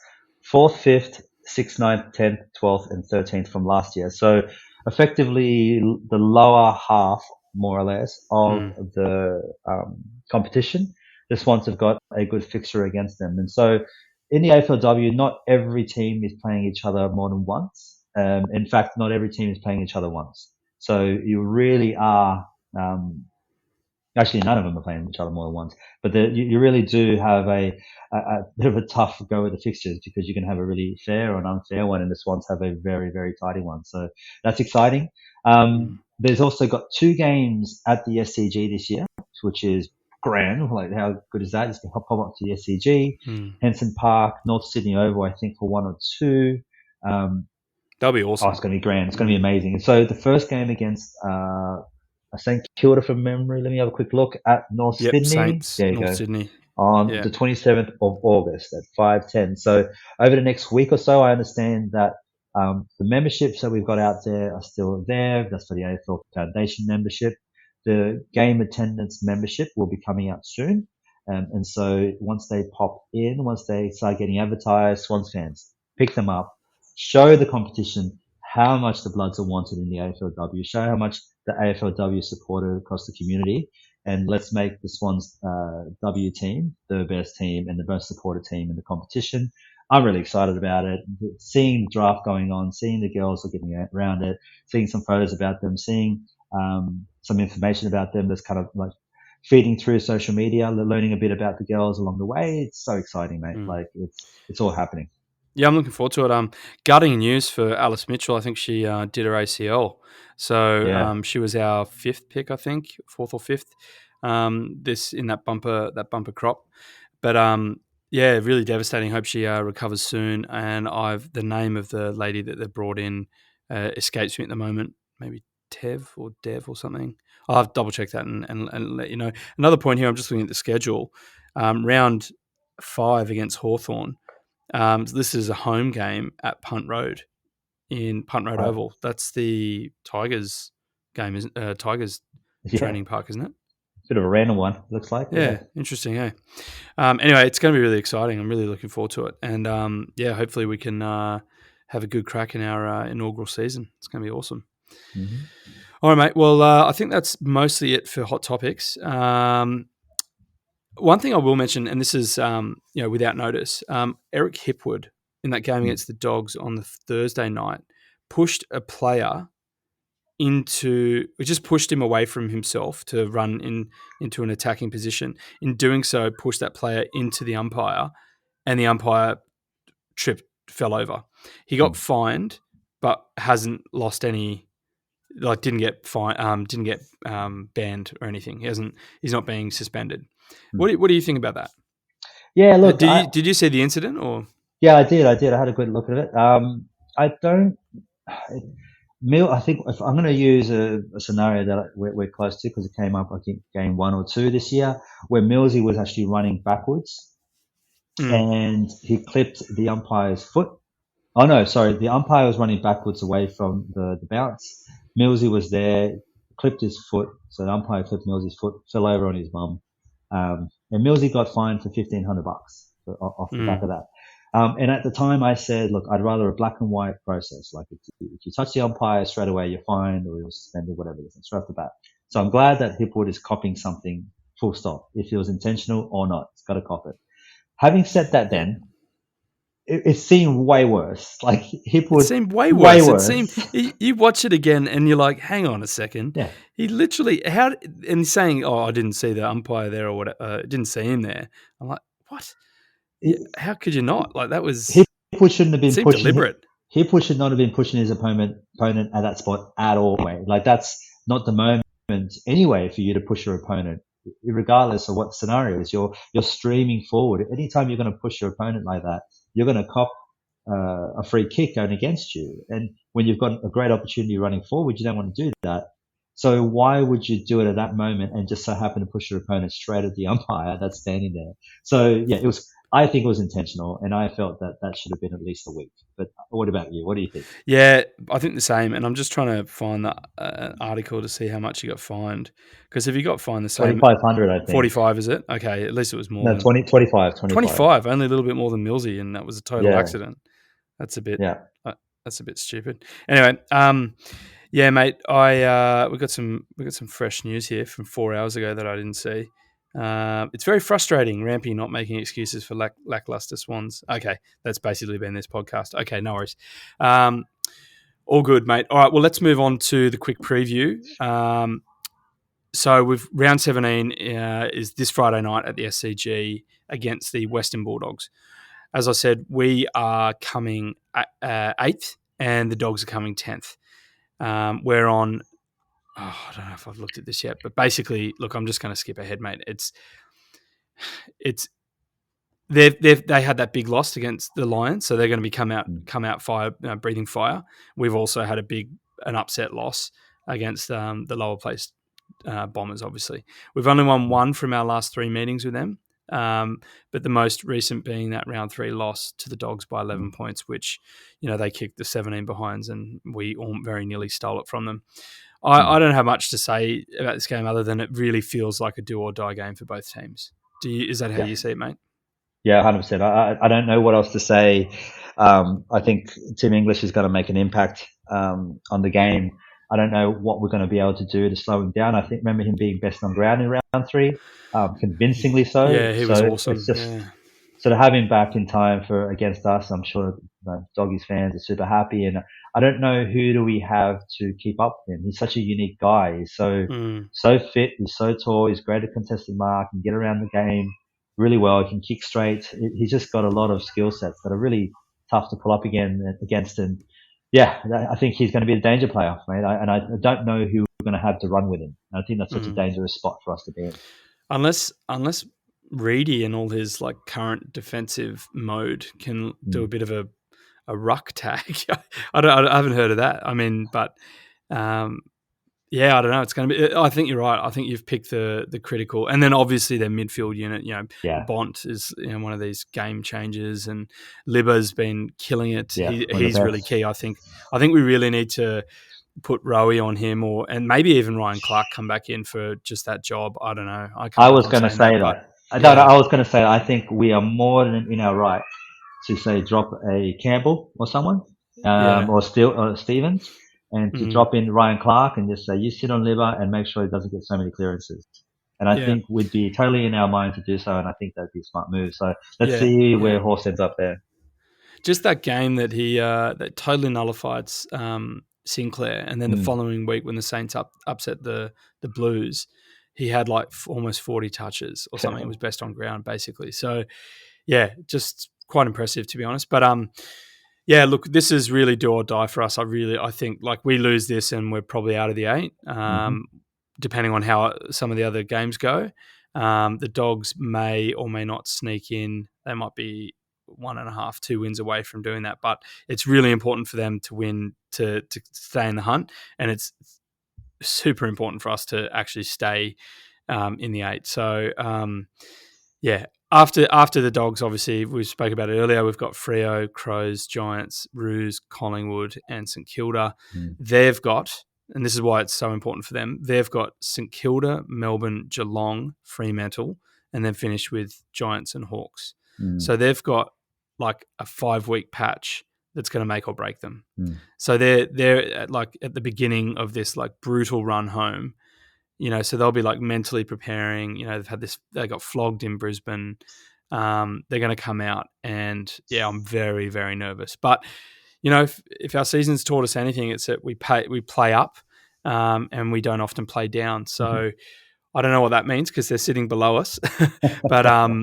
4th, 5th, 6th, 9th, 10th, 12th, and 13th from last year. So effectively the lower half, more or less, of the competition. The Swans have got a good fixture against them. And so in the AFLW, not every team is playing each other more than once. In fact, not every team is playing each other once. So you really are, actually none of them are playing each other more than once, but you really do have a bit of a tough go with the fixtures, because you can have a really fair or an unfair one, and the Swans have a very, very tidy one. So that's exciting. There's also got 2 games at the SCG this year, which is grand. Like, how good is that? Just to pop up to the SCG, Henson Park, North Sydney Oval, I think, for 1 or 2. That'll be awesome. It's going to be grand. It's going to be amazing. And so the first game against St Kilda from memory. Let me have a quick look at North Sydney. Saints, there you North go. Sydney. On the 27th of August at 5:10. So over the next week or so, I understand that the memberships that we've got out there are still there. That's for the AFL Foundation membership. The game attendance membership will be coming out soon. And so once they pop in, once they start getting advertised, Swans fans, pick them up, show the competition how much the Bloods are wanted in the AFLW, show how much the AFLW is supported across the community, and let's make the Swans W team the best team and the most supported team in the competition. I'm really excited about it. Seeing the draft going on, seeing the girls are getting around it, seeing some photos about them, seeing some information about them that's kind of like feeding through social media, learning a bit about the girls along the way. It's so exciting, mate. Like it's all happening. Yeah, I'm looking forward to it. Gutting news for Alice Mitchell. I think she did her ACL. So she was our 5th pick, I think, 4th or 5th. This in that bumper crop. But yeah, really devastating. Hope she recovers soon. And the name of the lady that they brought in escapes me at the moment. maybe Tev or Dev or something. I'll have to double check that and let you know. Another point here, I'm just looking at the schedule. Round 5 against Hawthorn. So this is a home game at Punt Road in Punt Road Oval. That's the Tigers game, Tigers training park, isn't it? Bit of a random one, looks like. Yeah. Interesting, eh? Anyway, it's going to be really exciting. I'm really looking forward to it. And hopefully we can have a good crack in our inaugural season. It's going to be awesome. Mm-hmm. All right, mate. Well, I think that's mostly it for hot topics. One thing I will mention, and this is without notice, Eric Hipwood in that game against the Dogs on the Thursday night pushed a player just pushed him away from himself to run into an attacking position. In doing so, pushed that player into the umpire, and the umpire fell over. He got fined, but hasn't lost any. Like didn't get banned or anything. He's not being suspended. What do you think about that? Yeah, look. Did you see the incident or? Yeah, I did. I had a good look at it. I don't. I think if I'm going to use a scenario that we're close to because it came up, I think, game 1 or 2 this year, where Millsy was actually running backwards and he clipped the umpire's foot. Oh no, sorry, the umpire was running backwards away from the bounce. Millsy was there, clipped his foot, so the umpire clipped Millsy's foot, fell over on his bum, and Millsy got fined for $1,500 off the back of that. And at the time I said, look, I'd rather a black and white process. Like if you touch the umpire straight away, you're fined or you're suspended, whatever it is, straight off the bat. So I'm glad that Hipwood is copying something full stop. If it was intentional or not, it's got to cop it. Having said that then, it seemed way worse. Like Hipwood. It seemed way worse. It seemed, you watch it again and you're like, hang on a second. Yeah. He literally, and he's saying, oh, I didn't see the umpire there or whatever. Didn't see him there. I'm like, what? How could you not? Like that was Hipwood shouldn't have been pushing. Deliberate. Hipwood should not have been pushing his opponent at that spot at all. Like that's not the moment anyway for you to push your opponent, regardless of what scenario is. You're streaming forward. Anytime you're going to push your opponent like that, you're going to cop a free kick going against you. And when you've got a great opportunity running forward, you don't want to do that. So why would you do it at that moment and just so happen to push your opponent straight at the umpire that's standing there? So yeah, I think it was intentional, and I felt that should have been at least a week. But what about you? What do you think? Yeah, I think the same. And I'm just trying to find an article to see how much he got fined. Because if he got fined the same, 2,500, I think. 45, is it? Okay, at least it was more. No, 25. 25, only a little bit more than Millsy, and that was a total accident. That's a bit. Yeah. That's a bit stupid. Anyway, yeah, mate. We got some fresh news here from 4 hours ago that I didn't see. It's very frustrating, Rampy not making excuses for lackluster Swans. Okay, that's basically been this podcast. Okay, no worries. All good, mate. All right, well, let's move on to the quick preview. So with round 17 is this Friday night at the SCG against the Western Bulldogs. As I said, we are coming 8th and the Dogs are coming 10th. We're on... I don't know if I've looked at this yet, but basically, look, I'm just going to skip ahead, mate. They had that big loss against the Lions, so they're going to be come out fire, breathing fire. We've also had an upset loss against the lower placed Bombers. Obviously, we've only won 1 from our last 3 meetings with them, but the most recent being that round 3 loss to the Dogs by 11 points, which they kicked the 17 behinds, and we all very nearly stole it from them. I don't have much to say about this game other than it really feels like a do or die game for both teams. Is that how you see it, mate? Yeah, 100%. I don't know what else to say. I think Tim English is going to make an impact on the game. I don't know what we're going to be able to do to slow him down. I remember him being best on ground in round 3, convincingly so. Yeah, he was awesome. It's just, so to have him back in time against us, I'm sure Doggies fans are super happy. And I don't know who do we have to keep up with him. He's such a unique guy. He's so fit. He's so tall. He's great at contested mark. He can get around the game really well. He can kick straight. He's just got a lot of skill sets that are really tough to pull up against him. Yeah, I think he's going to be a danger player, mate. And I don't know who we're going to have to run with him. I think that's such a dangerous spot for us to be in. Unless Reedy and all his current defensive mode can do a bit of a ruck tag. I haven't heard of that. I mean, but Yeah, I don't know. It's going to be. I think you're right. I think you've picked the critical, and then obviously their midfield unit. Bont is one of these game changers, and Libba's been killing it. He's really key. I think we really need to put Rowie on him, and maybe even Ryan Clark come back in for just that job. I don't know. I was going to say that. I was going to say I think we are more than in our right to say drop a Campbell or someone, or Stevens, and to drop in Ryan Clark and just say you sit on Libba and make sure he doesn't get so many clearances. And I think we'd be totally in our mind to do so, and I think that'd be a smart move. So let's see where Horse ends up there. Just that game that he that totally nullified Sinclair, and then the following week when the Saints upset the Blues, he had like almost 40 touches or something. It was best on ground basically. So yeah, just quite impressive to be honest. But yeah, look, this is really do or die for us. I think like we lose this and we're probably out of the 8, depending on how some of the other games go. The Dogs may or may not sneak in. They might be 1.5, 2 wins away from doing that. But it's really important for them to win to stay in the hunt. And it's super important for us to actually stay in the 8. So, yeah, after the Dogs, obviously, we spoke about it earlier, we've got Freo, Crows, Giants, Roos, Collingwood, and St Kilda. They've got, and this is why it's so important for them, they've got St Kilda, Melbourne, Geelong, Fremantle, and then finish with Giants and Hawks. So they've got like a 5-week patch that's going to make or break them. So they're like at the beginning of this like brutal run home. So they'll be like mentally preparing. They got flogged in Brisbane. They're going to come out, and yeah, I'm very, very nervous. But if our season's taught us anything, it's that we play up, and we don't often play down. So I don't know what that means because they're sitting below us, but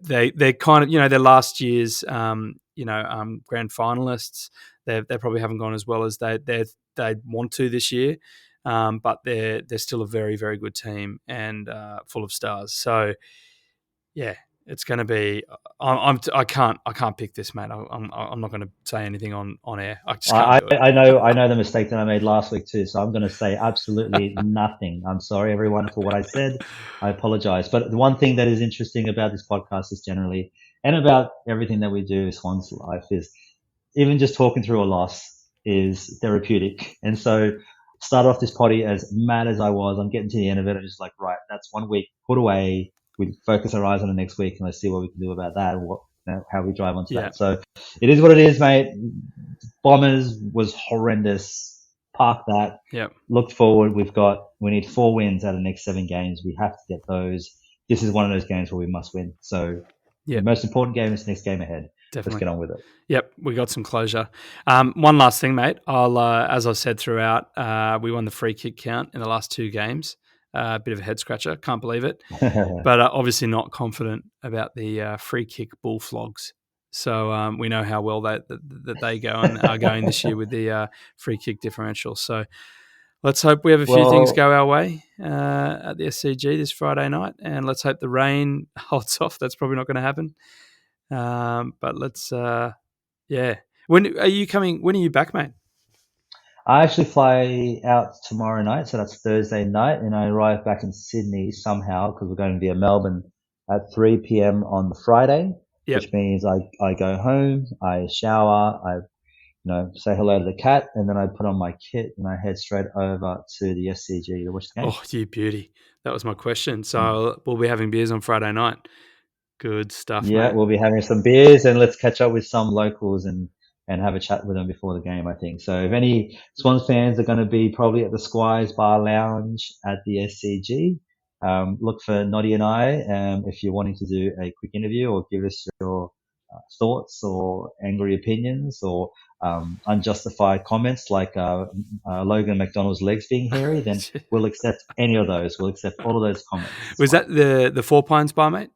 they're kind of they're last year's grand finalists. They probably haven't gone as well as they want to this year. But they're still a very, very good team and full of stars. So, yeah, it's going to be. I can't pick this, mate. I'm not going to say anything on air. I just can't do it. I know the mistake that I made last week too. So I'm going to say absolutely nothing. I'm sorry, everyone, for what I said. I apologize. But the one thing that is interesting about this podcast is generally, and about everything that we do, Swans Life, is even just talking through a loss is therapeutic. And so. Start off this potty as mad as I was. I'm getting to the end of it. I'm just like, right, that's 1 week put away. We focus our eyes on the next week, and let's see what we can do about that and how we drive onto that. So it is what it is, mate. Bombers was horrendous. Park that. Yep. Look forward. We need 4 wins out of the next 7 games. We have to get those. This is one of those games where we must win. So the most important game is the next game ahead. Definitely. Let's get on with it. Yep, we got some closure. One last thing, mate. As I've said throughout, we won the free kick count in the last 2 games. A bit of a head scratcher, can't believe it. But obviously not confident about the free kick bullflogs. So we know how well that they go and are going this year with the free kick differential. So let's hope we have a few things go our way at the SCG this Friday night, and let's hope the rain holds off. That's probably not going to happen. But let's, When are you coming? When are you back, mate? I actually fly out tomorrow night, so that's Thursday night, and I arrive back in Sydney somehow because we're going via Melbourne at 3 p.m. on the Friday, which means I go home, I shower, I say hello to the cat, and then I put on my kit and I head straight over to the SCG to watch the game. Oh, you beauty! That was my question. So we'll be having beers on Friday night. Good stuff. Yeah, mate. We'll be having some beers, and let's catch up with some locals and have a chat with them before the game, I think. So if any Swans fans are going to be probably at the Squires Bar Lounge at the SCG, look for Noddy and I if you're wanting to do a quick interview or give us your thoughts or angry opinions or unjustified comments like Logan McDonald's legs being hairy, then we'll accept any of those. We'll accept all of those comments. Was that the 4 Pines Bar, mate?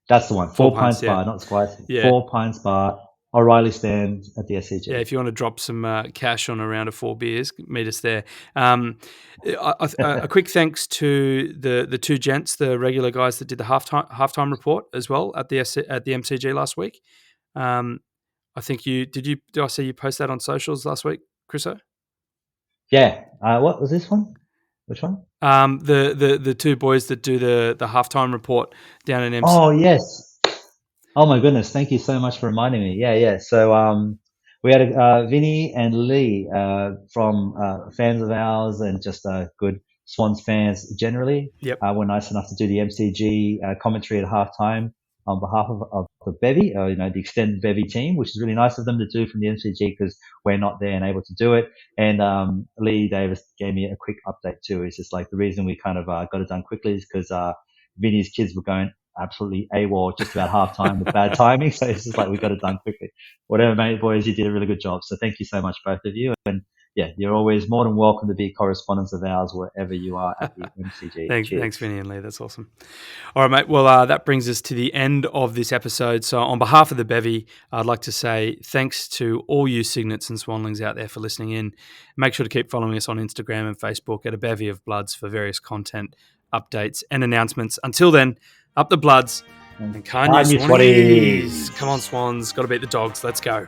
That's the one. 4 Pines Bar, not Squires. 4 Pines Bar, O'Reilly stand at the SCG. Yeah, if you want to drop some cash on a round of 4 beers, meet us there. A quick thanks to the 2 gents, the regular guys that did the halftime report as well at the MCG last week. I think did I see you post that on socials last week, Chriso? Yeah. What was this one? Which one? The two boys that do the halftime report down in MC. Oh, yes. Oh my goodness. Thank you so much for reminding me. Yeah. So, we had Vinny and Lee from fans of ours and just good Swans fans generally. Yep. Were nice enough to do the MCG commentary at halftime on behalf of the Bevy, the extended Bevy team, which is really nice of them to do from the MCG because we're not there and able to do it. And Lee Davis gave me a quick update too. It's just like the reason we kind of got it done quickly is because Vinny's kids were going absolutely AWOL just about halftime with bad timing. So it's just like, we got it done quickly. Whatever, mate, boys, you did a really good job. So thank you so much, both of you. And yeah, you're always more than welcome to be correspondents of ours wherever you are at the MCG. Thanks, Vinny and Lee. That's awesome. All right, mate. Well, that brings us to the end of this episode. So on behalf of the Bevy, I'd like to say thanks to all you Cygnets and Swanlings out there for listening in. Make sure to keep following us on Instagram and Facebook at A Bevy of Bloods for various content, updates and announcements. Until then, up the Bloods and Kanye Swannies. Come on, Swans. Got to beat the Dogs. Let's go.